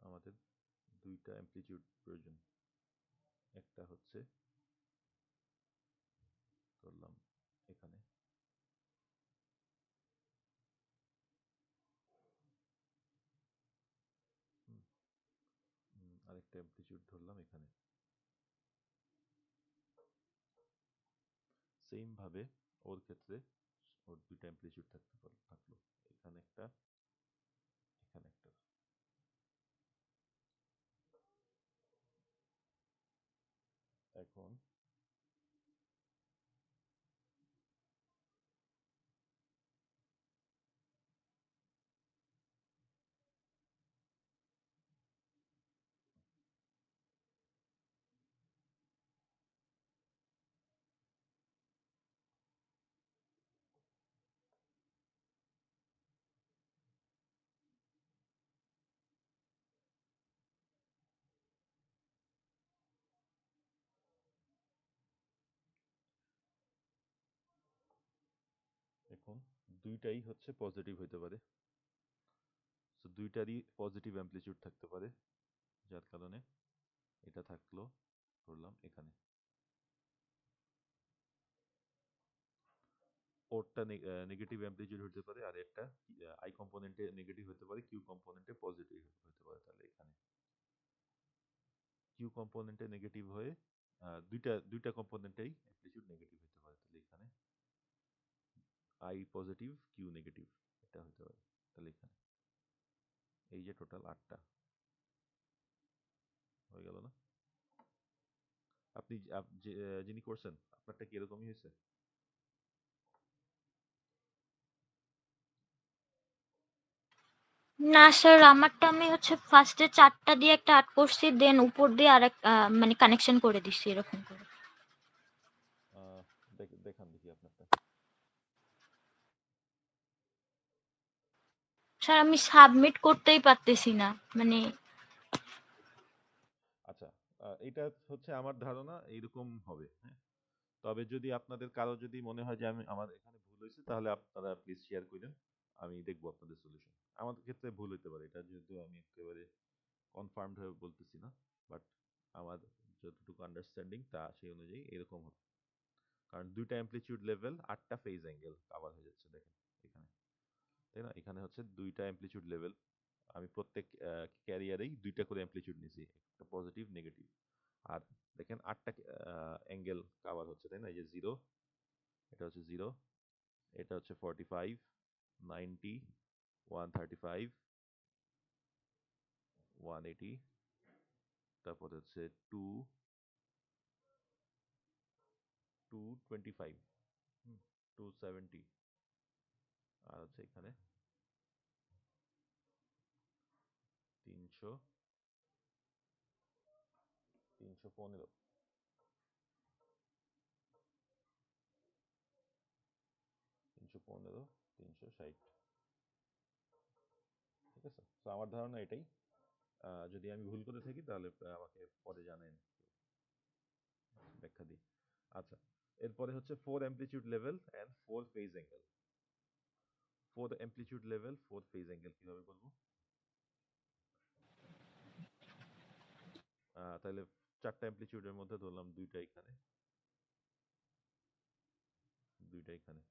আমাদের দুইটা অ্যামপ্লিটিউড প্রয়োজন। একটা হচ্ছে ধরলাম এখানে, আরেকটা অ্যামপ্লিটিউড ধরলাম এখানে। সেম ভাবে ওর ক্ষেত্রে ওর দুইটা অ্যামপ্লিটিউড থাকলো, এখানে একটা এখানে একটা। এখন এখন দুইটাই হচ্ছে পজিটিভ হইতে পারে। তো দুইটারই পজিটিভ অ্যামপ্লিটিউড থাকতে পারে, যার কারণে এটা থাকলো ধরলাম এখানে। ওরটা নেগেটিভ অ্যামপ্লিটিউড হতে পারে, আর একটা আই কম্পোনেন্টে নেগেটিভ হতে পারে, কিউ কম্পোনেন্টে পজিটিভ হতে পারে। তাহলে এখানে কিউ কম্পোনেন্টে নেগেটিভ হয়ে দুইটা কম্পোনেন্টেই অ্যামপ্লিটিউড নেগেটিভ হতে পারে। তাহলে এখানে আই পজিটিভ কিউ নেগেটিভ এটা হতে পারে। তাহলে এখানে এই যে টোটাল 8টা হয়ে গেল না? আপনি যিনি করছেন আপনারটা কি এরকমই হয়েছে? না স্যার, আমারটা আমি হচ্ছে ফার্স্টে 4টা দিয়ে একটা আর্ট করছি, দেন উপর দিয়ে আরেক মানে কানেকশন করে দিচ্ছি এরকম করে। দেখান দেখি আপনারটা। স্যার আমি সাবমিট করতেই পারতেছি না, মানে এটা হচ্ছে আমার ধারণা এইরকম হবে, হ্যাঁ। তবে যদি আপনাদের কারো যদি মনে হয় যে আমার এখানে ভুল হয়েছে, তাহলে আপনারা প্লিজ শেয়ার করেন, আমি দেখবো আপনাদের সলিউশন। আমাদের ক্ষেত্রে ভুল হতে পারে, এটা যেহেতু আমি একেবারে কনফার্মড হয়ে বলতেছি না, বাট আমার যতটুকু আন্ডারস্ট্যান্ডিং তা সেই অনুযায়ী এরকম হবে। কারণ দুইটা অ্যামপ্লিটিউড লেভেল 8টা ফেজ অ্যাঙ্গেল কভার হয়ে যাচ্ছে, দেখেন এখানে, তাই না? এখানে হচ্ছে দুইটা অ্যামপ্লিটিউড লেভেল, আমি প্রত্যেক ক্যারিয়ারেই দুইটা করে অ্যামপ্লিটিউড নিছি, একটা পজিটিভ নেগেটিভ। আর দেখেন 8টা অ্যাঙ্গেল কভার হচ্ছে, তাই না? এই যে 0, এটা হচ্ছে 0, এটা হচ্ছে 45, 90, 135, 180, তারপরে হচ্ছে 225, 270, আর হচ্ছে এখানে 300, 315, 315, 360, ঠিক আছে? তো আমার ধারণা এটাই। যদি আমি ভুল করে থাকি তাহলে আমাকে পরে জানেন, ব্যাখ্যা দিই। আচ্ছা, এরপরে হচ্ছে 4 amplitude level and 4 phase angle. 4 amplitude level 4 phase angle কিভাবে বলবো? তাহলে 4টা অ্যামপ্লিটিউডের মধ্যে ধরলাম দুইটা এখানে, দুইটা এখানে,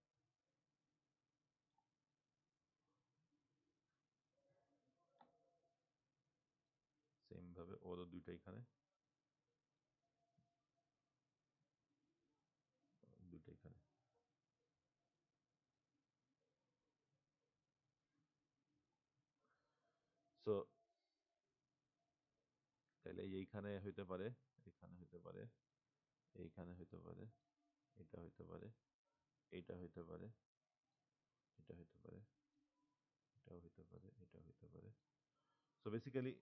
সেম ভাবে ওরও দুইটা এখানে, দুইটা এখানে। সো তাহলে এইখানে হইতে পারে, এখানে হইতে পারে, এইখানে হইতে পারে, এটা হইতে পারে, এইটা হইতে পারে, এটা হইতে পারে, এটাও হইতে পারে, এটা হইতে পারে। সো বেসিক্যালি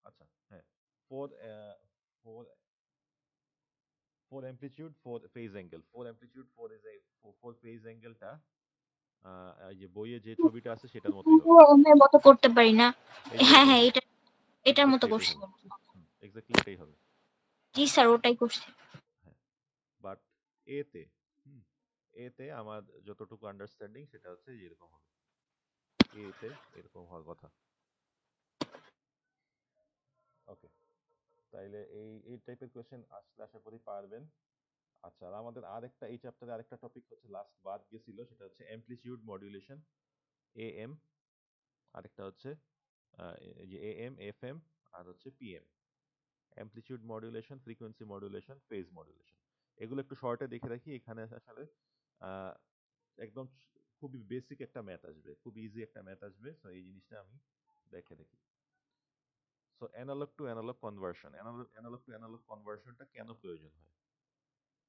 আচ্ছা, হ্যাঁ, 4 4 4 amplitude 4 phase angle, 4 amplitude 4 is a 4 phase অ্যাঙ্গেলটা এই যে বইয়ে যে ছবিটা আছে সেটার মতোই হবে। পুরো ওমের মতো করতে পারি না। এই যে হ্যাঁ এরকম হ্যাঁ, হবে, এটার মতো এক্স্যাক্টলি এটাই করছি। হবে, এক্স্যাক্টলি এটাই হবে। জি স্যার, ওটাই করছি। হ্যাঁ, বাট এতে এতে আমার যতটুকু আন্ডারস্ট্যান্ডিং সেটা হচ্ছে যে এরকম হবে, এতে এরকম হওয়ার কথা। ওকে, তাইলে এই টাইপের কোয়েশ্চেন আসলে আশা করি পারবেন। আচ্ছা, আর আমাদের আরেকটা এই চ্যাপ্টারে আরেকটা টপিক হচ্ছে লাস্ট বাদ গেছিল, সেটা হচ্ছে অ্যামপ্লিটিউড মডুলেশন, এএম। আরেকটা হচ্ছে এই যে এএম, এফএম, আর হচ্ছে PM. Amplitude modulation, frequency modulation, phase modulation, এগুলো একটু শর্টে দেখে রাখি। এখানে আসলে আহ, একদম খুবই বেসিক একটা ম্যাথ আসবে, খুব ইজি একটা ম্যাথ আসবে। সো এই জিনিসটা আমি দেখে রাখি। So analog to analog conversion, analog to analog কনভার্সনটা কেন প্রয়োজন হয়?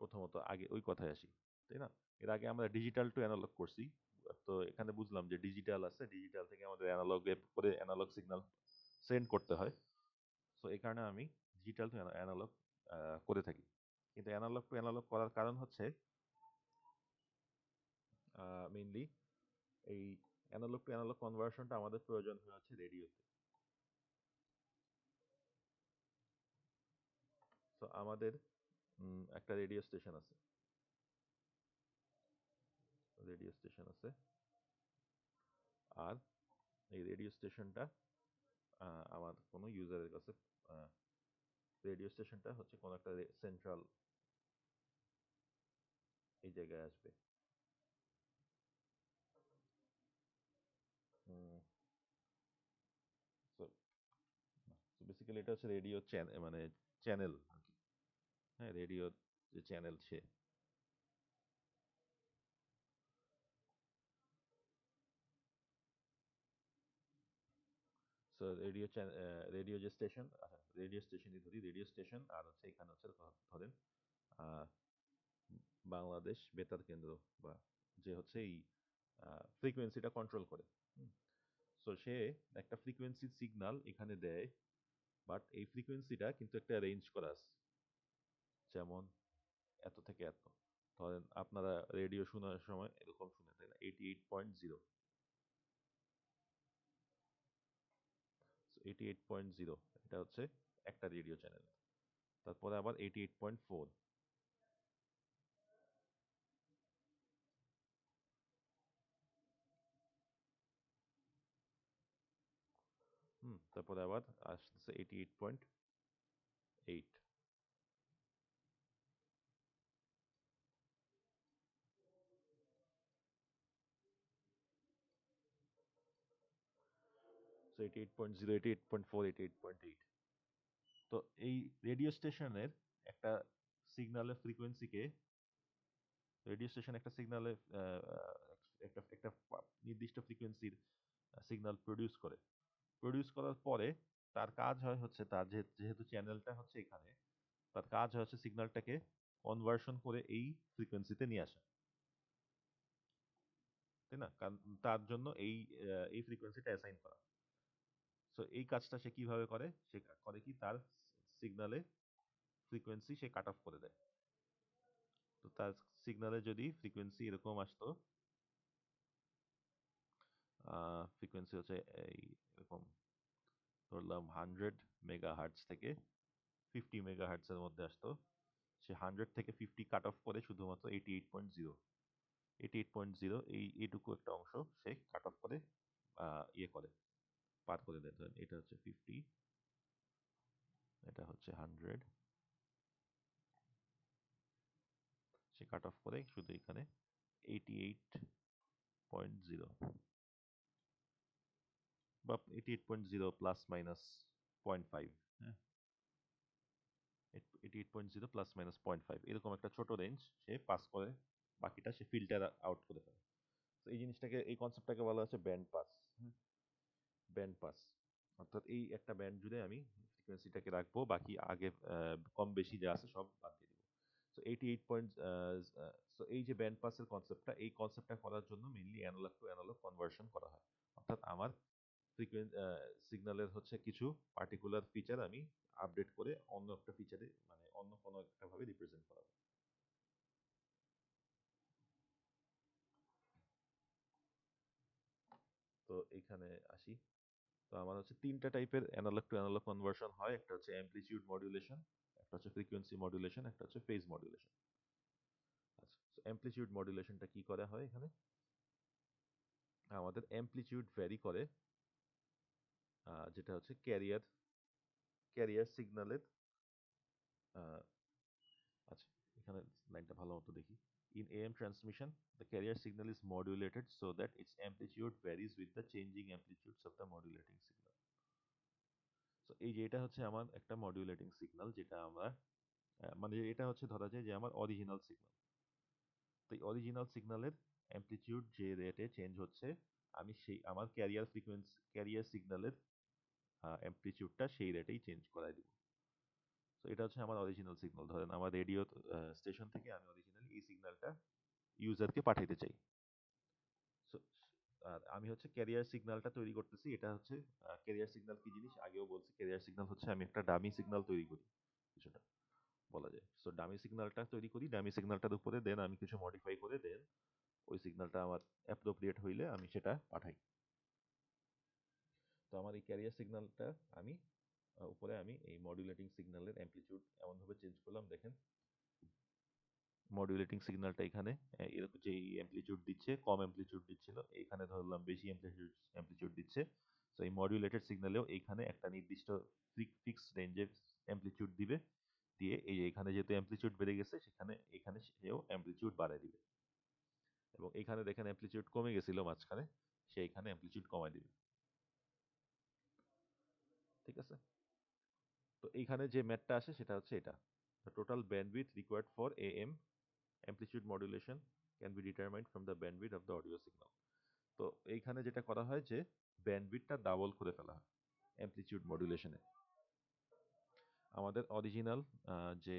প্রথমত আগে ওই কথায় আসি, তাই না? এর আগে আমরা ডিজিটাল টু অ্যানালগ করছি, তো এখানে বুঝলাম যে ডিজিটাল আছে, ডিজিটাল থেকে আমাদের অ্যানালগে করে অ্যানালগ সিগন্যাল সেন্ড করতে হয়। সো এই কারণে আমি ডিজিটাল টু অ্যানালগ করে থাকি। কিন্তু অ্যানালগ টু অ্যানালগ করার কারণ হচ্ছে মেইনলি এই অ্যানালগ টু অ্যানালগ কনভার্সনটা আমাদের প্রয়োজন হয়ে হচ্ছে রেডিওতে। তো আমাদের একটা রেডিও স্টেশন আছে, রেডিও স্টেশন আছে, আর এই রেডিও স্টেশনটা আমার কোনো ইউজারের কাছে, রেডিও স্টেশনটা হচ্ছে কোনো একটা সেন্ট্রাল এই জায়গায় আসবে। সো বেসিক্যালি এটা হচ্ছে রেডিও মানে চ্যানেল, হ্যাঁ, রেডিও যে চ্যানেল সে। সো রেডিও যে স্টেশন, রেডিও স্টেশনই ধরি, রেডিও স্টেশন, আর হচ্ছে এখানে হচ্ছে ধরেন আহ, বাংলাদেশ বেতার কেন্দ্র, বা যে হচ্ছে এই ফ্রিকোয়েন্সিটা কন্ট্রোল করে। সো সে একটা ফ্রিকোয়েন্সি সিগন্যাল এখানে দেয়, বাট এই ফ্রিকোয়েন্সিটা কিন্তু একটা রেঞ্জ করা আছে, যেমন এত থেকে এত। ধরেন আপনারা রেডিও শোনার সময় এরকম শুনে, তাই না? 88.0, 88.0 এটা হচ্ছে একটা রেডিও চ্যানেল। তারপরে আবার 88.4, তারপরে আবার আসতেছে 88.8। সো 88.0, 88.4, 88.8। তো এই রেডিও স্টেশনের একটা সিগন্যালের ফ্রিকোয়েন্সিকে, রেডিও স্টেশন একটা সিগন্যালের একটা একটা নির্দিষ্ট ফ্রিকোয়েন্সির সিগন্যাল প্রডিউস করার পরে তার কাজ হয় হচ্ছে, তার যেহেতু চ্যানেলটা হচ্ছে এখানে, তার কাজ হয় হচ্ছে সিগন্যালটাকে কনভার্সন করে এই ফ্রিকোয়েন্সিতে নিয়ে আসা, তাই না? কারণ তার জন্য এই ফ্রিকোয়েন্সিটা অ্যাসাইন করা। সো এই কাজটা সে কিভাবে করে? সে করে কি, তার সিগন্যালে ফ্রিকোয়েন্সি সে কাট অফ করে দেয়। তো তার সিগন্যালে যদি ফ্রিকোয়েন্সি এরকম আসতো, ফ্রিকোয়েন্সি হচ্ছে এরকম ধরলাম 100 মেগাহার্টজ থেকে 50 মেগাহার্টজের মধ্যে আসতো, সে 100 থেকে 50 কাট অফ করে শুধুমাত্র 88.0 এইটুকু একটা অংশ সে কাট অফ করে ইয়ে করে, পার করে দেয়। ধরেন এটা হচ্ছে 50, এটা হচ্ছে 100, সে কাট অফ করে শুধু এখানে 88.0 বা 88.0 প্লাস মাইনাস 0.5, হ্যাঁ, 88.0 প্লাস মাইনাস 0.5 এরকম একটা ছোট রেঞ্জ সে পাস করে, বাকিটা সে ফিল্টার আউট করে ফেলে। তো এই জিনিসটাকে, এই কনসেপ্টটাকে বলা হচ্ছে ব্যান্ড পাস। ব্যান্ড পাস অর্থাৎ এই একটা ব্যান্ড জুড়ে আমি ফ্রিকোয়েন্সিটাকে রাখবো, বাকি আগে কম বেশি যা আছে সব বাদ দিয়ে দিব। সো 88 পয়েন্ট, সো এই যে ব্যান্ড পাসের কনসেপ্টটা, এই কনসেপ্টটা করার জন্য mainly analog to analog conversion করা হয়। অর্থাৎ আমার সিগন্যালের হচ্ছে কিছু পার্টিকুলার ফিচার আমি আপডেট করে অন্য একটা ফিচারে, মানে অন্য কোনো একটা ভাবে রিপ্রেজেন্ট করাবো। তো এখানে আসি। তো আমার হচ্ছে তিনটা টাইপের অ্যানালগ টু অ্যানালগ কনভার্সন হয়। একটা হচ্ছে অ্যামপ্লিটিউড মডুলেশন, একটা হচ্ছে ফ্রিকোয়েন্সি মডুলেশন, একটা হচ্ছে ফেজ মডুলেশন। আচ্ছা, অ্যামপ্লিটিউড মডুলেশনটা কি করা হয় এখানে? আমাদের অ্যামপ্লিটিউড ভ্যারি করে, যেটা হচ্ছে ক্যারিয়ার সিগন্যালের, আচ্ছা এখানে লাইনটা ভালো মতো দেখি। In AM transmission, the carrier signal is modulated so that its amplitude varies with the changing amplitudes of the modulating signal. So এই যে এটা হচ্ছে আমার একটা মডুলেটিং সিগন্যাল, যেটা আমরা মানে এটা হচ্ছে ধরা যায় যে আমার অরিজিনাল সিগন্যাল। তো এই অরিজিনাল সিগন্যালের অ্যামপ্লিটিউড যে রেটে চেঞ্জ হচ্ছে, আমি সেই আমার ক্যারিয়ার সিগন্যালের অ্যামপ্লিটিউডটা সেই রেটেই চেঞ্জ করাই দিব। তো এটা হচ্ছে আমার অরিজিনাল সিগন্যাল। ধরেন আমার রেডিও স্টেশন থেকে আমি অরিজিনালি এই সিগন্যালটা ইউজারকে পাঠাইতে চাই। সো আর আমি হচ্ছে ক্যারিয়ার সিগন্যালটা তৈরি করতেছি। এটা হচ্ছে ক্যারিয়ার সিগন্যাল কি জিনিস আগেও বলছি। ক্যারিয়ার সিগন্যাল হচ্ছে আমি একটা ডামি সিগন্যাল তৈরি করি, কিছুটা বলা যায়। সো ডামি সিগন্যালটা তৈরি করি, ডামি সিগন্যালটার উপরে দেন আমি কিছু মডিফাই করে দেন ওই সিগন্যালটা আমার অ্যাপ্রোপ্রিয়েট হইলে আমি সেটা পাঠাই। তো আমার এই ক্যারিয়ার সিগন্যালটা আমি উপরে আমি এই মডুলেটিং সিগন্যালের অ্যামপ্লিটিউড এমনভাবে চেঞ্জ করলাম, দেখেন মডুলেটিং সিগন্যালটা এখানে এরকম যে অ্যামপ্লিটিউড দিচ্ছে, কম অ্যামপ্লিটিউড দিচ্ছিল, এখানে ধরলাম বেশি অ্যামপ্লিটিউড দিচ্ছে। তো এই মডুলেটেড সিগন্যালেও এইখানে একটা নির্দিষ্ট ফিক্সড রেঞ্জের অ্যামপ্লিটিউড দিবে, দিয়ে এই যে এখানে যেহেতু অ্যামপ্লিটিউড বেড়ে গেছে, এখানে সেও অ্যামপ্লিটিউড বাড়ায় দিবে। এবং এখানে দেখেন অ্যামপ্লিটিউড কমে গেছিল মাঝখানে, সে এখানে অ্যামপ্লিটিউড কমায় দিবে। ঠিক আছে? তো এইখানে যে ম্যাথটা আসে সেটা হচ্ছে এটা, the total bandwidth required for AM amplitude modulation can be determined from the bandwidth of the audio signal. তো এইখানে যেটা করা হয় যে ব্যান্ডউইথটা ডাবল করে ফেলা হয় অ্যামপ্লিটিউড মডুলেশনে। আমাদের অরিজিনাল যে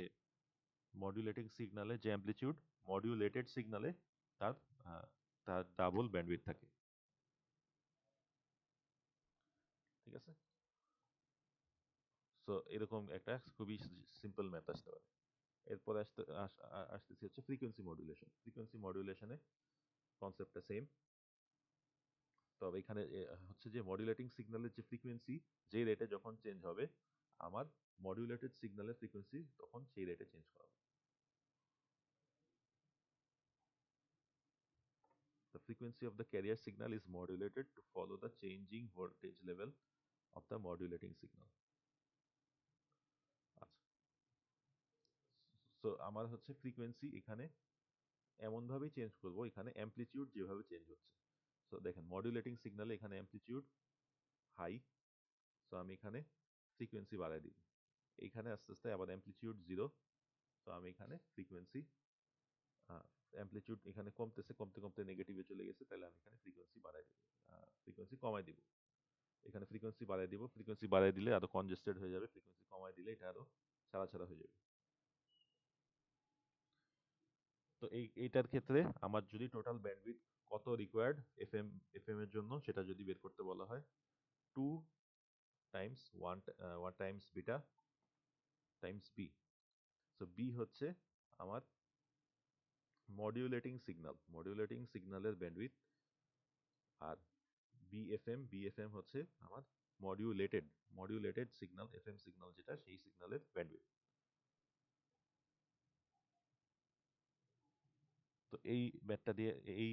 মডুলেটিং সিগনালে যে অ্যামপ্লিটিউড, মডুলেটেড সিগনালে তার তার ডাবল ব্যান্ডউইথ থাকে। ঠিক আছে? সো এরকম একটা খুবই সিম্পল ম্যাথ আসতে পারে। এরপরে আসতেছি হচ্ছে ফ্রিকোয়েন্সি মডুলেশন। ফ্রিকোয়েন্সি মডুলেশনে কনসেপ্টটা সেম, তবে এখানে হচ্ছে যে মডুলেটিং সিগন্যালের যে ফ্রিকোয়েন্সি যে রেটে যখন চেঞ্জ হবে, আমার মডিউলেটেড সিগন্যালের ফ্রিকোয়েন্সি তখন সেই রেটে চেঞ্জ করা হবে। The frequency of the carrier signal is modulated to follow the changing voltage level of the modulating signal. আচ্ছা, সো আমার হচ্ছে ফ্রিকোয়েন্সি এখানে এমন ভাবেই চেঞ্জ করব, এখানে অ্যামপ্লিটিউড যেভাবে চেঞ্জ হচ্ছে। সো দেখেন মডিউলেটিং সিগন্যালে এখানে অ্যামপ্লিটিউড হাই, সো আমি এখানে ফ্রিকোয়েন্সি বাড়াই দিব। এইখানে আস্তে আস্তে আবার অ্যামপ্লিটিউড জিরো, তো আমি এখানে ফ্রিকোয়েন্সি অ্যামপ্লিটিউড এখানে কমতেছে, কমতে কমতে নেগেটিভে চলে গেছে, তাহলে আমি এখানে ফ্রিকোয়েন্সি বাড়াই দিব, ফ্রিকোয়েন্সি কমাই দিব। এখানে ফ্রিকোয়েন্সি বাড়াই দিব, ফ্রিকোয়েন্সি বাড়াই দিলে আরো কনজেস্টেড হয়ে যাবে, ফ্রিকোয়েন্সি কমাই দিলে এটা আরো ছাড়া ছাড়া হয়ে যাবে। তো এইটার ক্ষেত্রে আমার যদি টোটাল ব্যান্ডউইথ কত রিকোয়ার্ড এফএম এর জন্য সেটা যদি বের করতে বলা হয়, 2 times 1 times beta times B. So B হচ্ছে আমার মডিউলেটিং সিগন্যালের ব্যান্ডউইথ, আর বিএফএম হচ্ছে আমার মডিউলেটেড সিগন্যাল, এফএম সিগন্যাল যেটা, সেই সিগন্যালের ব্যান্ডউইথ। তো এই ম্যাথটা দিয়ে, এই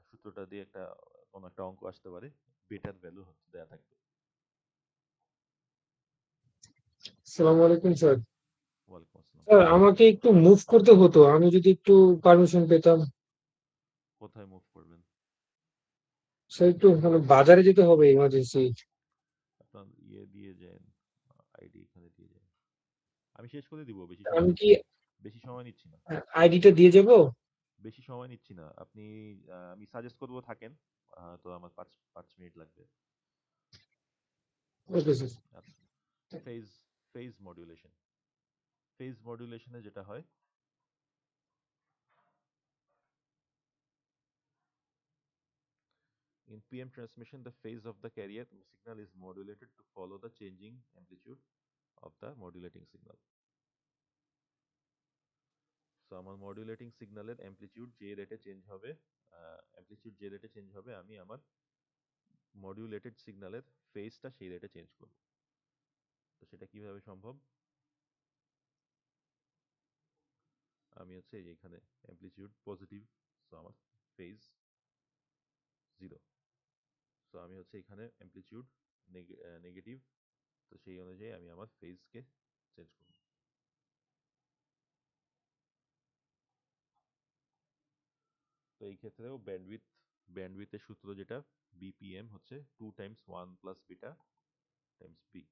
সূত্রটা দিয়ে কোনো একটা অঙ্ক আসতে পারে, বেটার ভ্যালু হচ্ছে দেয়া থাকবে। আসসালামু আলাইকুম স্যার। ওয়ালাইকুম আসসালাম। স্যার আমাকে একটু মুভ করতে হতো, আমি যদি একটু পারমিশন পেতাম। কোথায় মুভ করবেন? স্যার একটু মানে বাজারে যেতে হবে ইমার্জেন্সি। আপনার দিয়ে যান, আইডি এখানে দিয়ে যান, আমি শেষ করে দিব, আমি কি বেশি সময় নিচ্ছি না। আইডিটা দিয়ে যাব? বেশি সময় নিচ্ছি না, আপনি আমি সাজেস্ট করবো থাকেন, তো আমার 5 মিনিট লাগবে। Okay sir. আচ্ছা, ফেজ ফেজ মডুলেশনে যেটা হয়, in PM transmission the phase of the carrier signal is modulated to follow the changing amplitude of the modulating signal. So আমার মডুলেটিং সিগন্যালের অ্যামপ্লিটিউড যে রেটে চেঞ্জ হবে, আমি আমার মডিউলেটেড সিগন্যালের ফেজটা সেই রেটে চেঞ্জ করব। তো সেটা কিভাবে সম্ভব? আমি হচ্ছে এই যে এখানে অ্যামপ্লিটিউড পজিটিভ, সো আমার ফেজ জিরো। সো আমি হচ্ছে এখানে অ্যামপ্লিটিউড নেগেটিভ, তো সেই অনুযায়ী আমি আমার ফেজকে চেঞ্জ করব। তো এই ক্ষেত্রেও ব্যান্ডউইথের সূত্র যেটা, বিপিএম হচ্ছে 2 times 1 plus beta times B.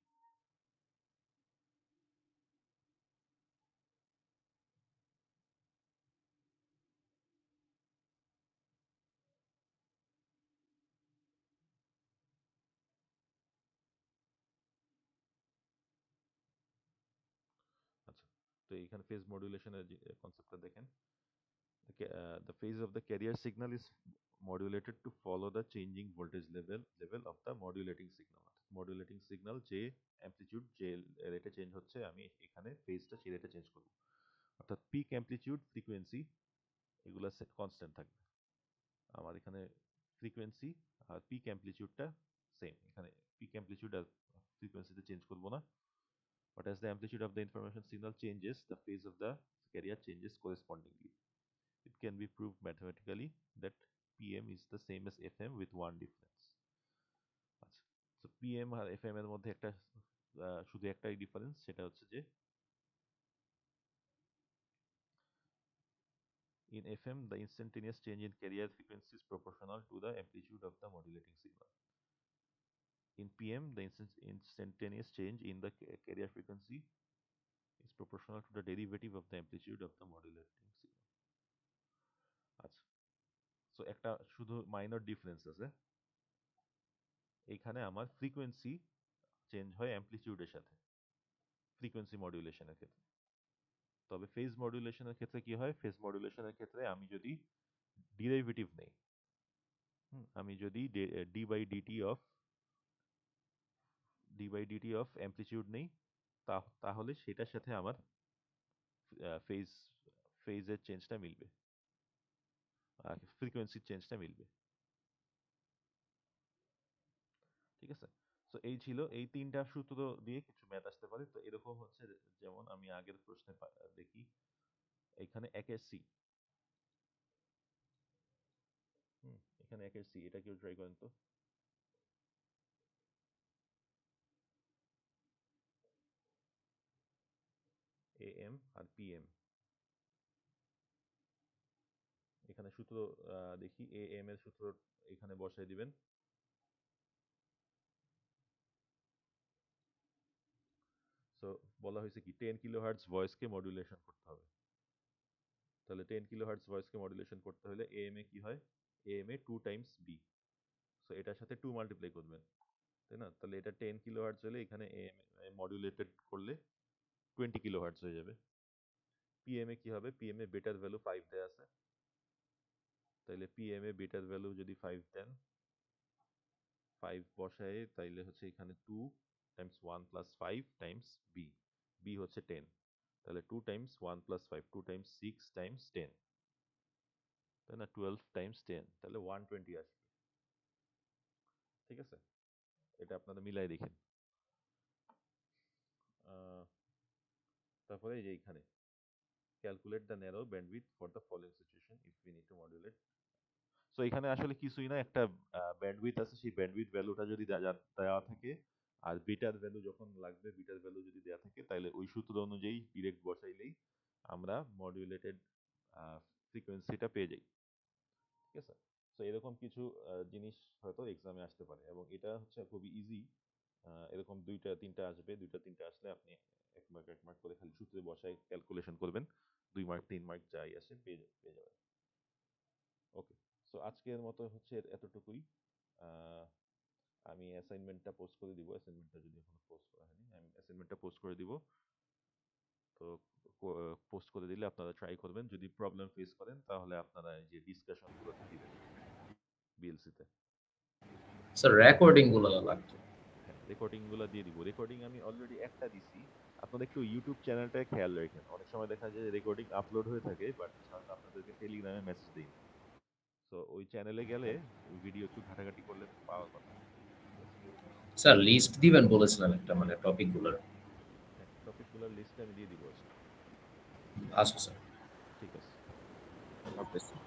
আচ্ছা, তো এইখানে ফেজ মডুলেশনের কনসেপ্টটা দেখেন। The phase of the carrier signal is modulated to follow the changing voltage level of the modulating signal. Modulating signal যে অ্যামপ্লিটিউড যে রেটে চেঞ্জ হচ্ছে, আমি এখানে ফেজটা সেই রেটে চেঞ্জ করব। অর্থাৎ পিক অ্যামপ্লিটিউড, ফ্রিকোয়েন্সি এগুলো কনস্ট্যান্ট থাকবে। আমার এখানে ফ্রিকোয়েন্সি আর পিক অ্যামপ্লিটিউডটা সেম, এখানে পিক অ্যামপ্লিটিউড আর ফ্রিকোয়েন্সিতে চেঞ্জ করব না। But as the amplitude of the information signal changes, the phase of the carrier changes correspondingly. It can be proved mathematically that PM is the same as FM with one difference. আচ্ছা, তো PM আর FM এর মধ্যে শুধু একটাই ডিফারেন্স, সেটা হচ্ছে যে in FM the instantaneous change in carrier frequency is proportional to the amplitude of the modulating signal. In PM the instantaneous change in the carrier frequency is proportional to the derivative of the amplitude of the modulating signal. আচ্ছা, সো একটা শুধু মাইনর ডিফারেন্স আছে, এখানে আমার ফ্রিকোয়েন্সি চেঞ্জ হয় অ্যামপ্লিটিউডের সাথে ফ্রিকোয়েন্সি মডুলেশনের ক্ষেত্রে। তবে ফেজ মডুলেশনের ক্ষেত্রে কি হয়? ফেজ মডুলেশনের ক্ষেত্রে আমি যদি ডেরিভেটিভ নেই, আমি যদি d by dt of amplitude নেই, তাহলে সেটার সাথে আমার ফেজ ফেজের চেঞ্জটা মিলবে, ফ্রিকোয়েন্সির চেঞ্জটা মিলবে। ঠিক আছে? সো এই ছিল এই তিনটা সূত্র দিয়ে কিছু ম্যাথ আসতে পারে। তো এরকম হচ্ছে যেমন আমি আগের প্রশ্নে দেখি এখানে একের সি, এখানে একের সি, এটা কেউ ট্রাই করেন তো। AM আর PM, এখানে সূত্র দেখি AM এর সূত্র এখানে বসাই দিবেন। সো বলা হয়েছে কি 10 কিলোহার্টজ ভয়েসকে মডুলেশন করতে হবে। তাহলে 10 কিলোহার্টজ ভয়েসকে মডুলেশন করতে হলে AM এ কি হয়, AM A 2 Times B, so এটার সাথে 2 মাল্টিপ্লাই করবেন, তাই না? তাহলে এটা 10 কিলোহার্টজ হলে এখানে AM মডুলেটেড করলে 20 কিলোহার্টজ হয়ে যাবে। PM এ কি হবে, PM এ বেটার ভ্যালু 5 দেয়া আছে, তাইলে PM এ বেটার ভ্যালু যদি 5 দেন, 5 বসায় তাইলে হচ্ছে এখানে 2 টাইমস 1 প্লাস 5 টাইমস B হচ্ছে 10, তাহলে 2 টাইমস 1 প্লাস 5, 2 টাইমস 6 টাইমস 10, তাই না? 12 টাইমস 10, তাহলে 120 আসবে। ঠিক আছে, এটা আপনারা মিলাই দেখেন। তারপরে এই যে এখানে calculate the narrow bandwidth for the following situation if we need to modulate. So এখানে আসলে কিছুই না, একটা ব্যান্ডউইথ আছে, সেই ব্যান্ডউইথ ভ্যালুটা যদি দেওয়া থাকে আর বিটার ভ্যালু যখন লাগবে, বিটার ভ্যালু যদি দেওয়া থাকে তাহলে ওই সূত্র অনুযায়ী ডিরেক্ট বসাইলেই আমরা মডুলেটেড ফ্রিকোয়েন্সিটা পেয়ে যাই। ঠিক আছে, সো এরকম কিছু জিনিস হয়তো এক্সামে আসতে পারে এবং এটা হচ্ছে খুবই ইজি। এরকম 2টা 3টা আসবে, 2টা 3টা আসলে আপনি 1 মার্ক করে খালি সূত্রে বসায় ক্যালকুলেশন করবেন, 2 মার্ক 3 মার্ক যাই আসে পেয়ে যাবেন। ওকে, সো আজকের মতো হচ্ছে এতটুকুই। আমি অ্যাসাইনমেন্টটা পোস্ট করে দিব, অ্যাসাইনমেন্টটা যদি এখনো পোস্ট করা হয়নি, আমি অ্যাসাইনমেন্টটা পোস্ট করে দিব। তো পোস্ট করে দিলে আপনারা ট্রাই করবেন, যদি প্রবলেম ফেস করেন তাহলে আপনারা এই যে ডিসকাশনগুলোতে দিবেন বিএলসিতে। স্যার রেকর্ডিং গুলো লাগছে। হ্যাঁ, রেকর্ডিংগুলো দিয়ে দিব। রেকর্ডিং আমি অলরেডি একটা দিছি, আপনারা একটু ইউটিউব চ্যানেলটা খেয়াল রাখেন। অনেক সময় দেখা যায় রেকর্ডিং আপলোড হয়ে থাকে বাট আপনাদেরকে টেলিগ্রামে মেসেজ দেই। সো ওই চ্যানেলে গেলে ওই ভিডিও একটু ঘাটাঘাটি করলে পাওয়ার কথা। স্যার লিস্ট দিবেন বলেছিলেন একটা, মানে টপিক গুলোর। হ্যাঁ, টপিকগুলোর লিস্ট আমি দিয়ে দিব আজকে। আচ্ছা স্যার, ঠিক আছে। Okay sir.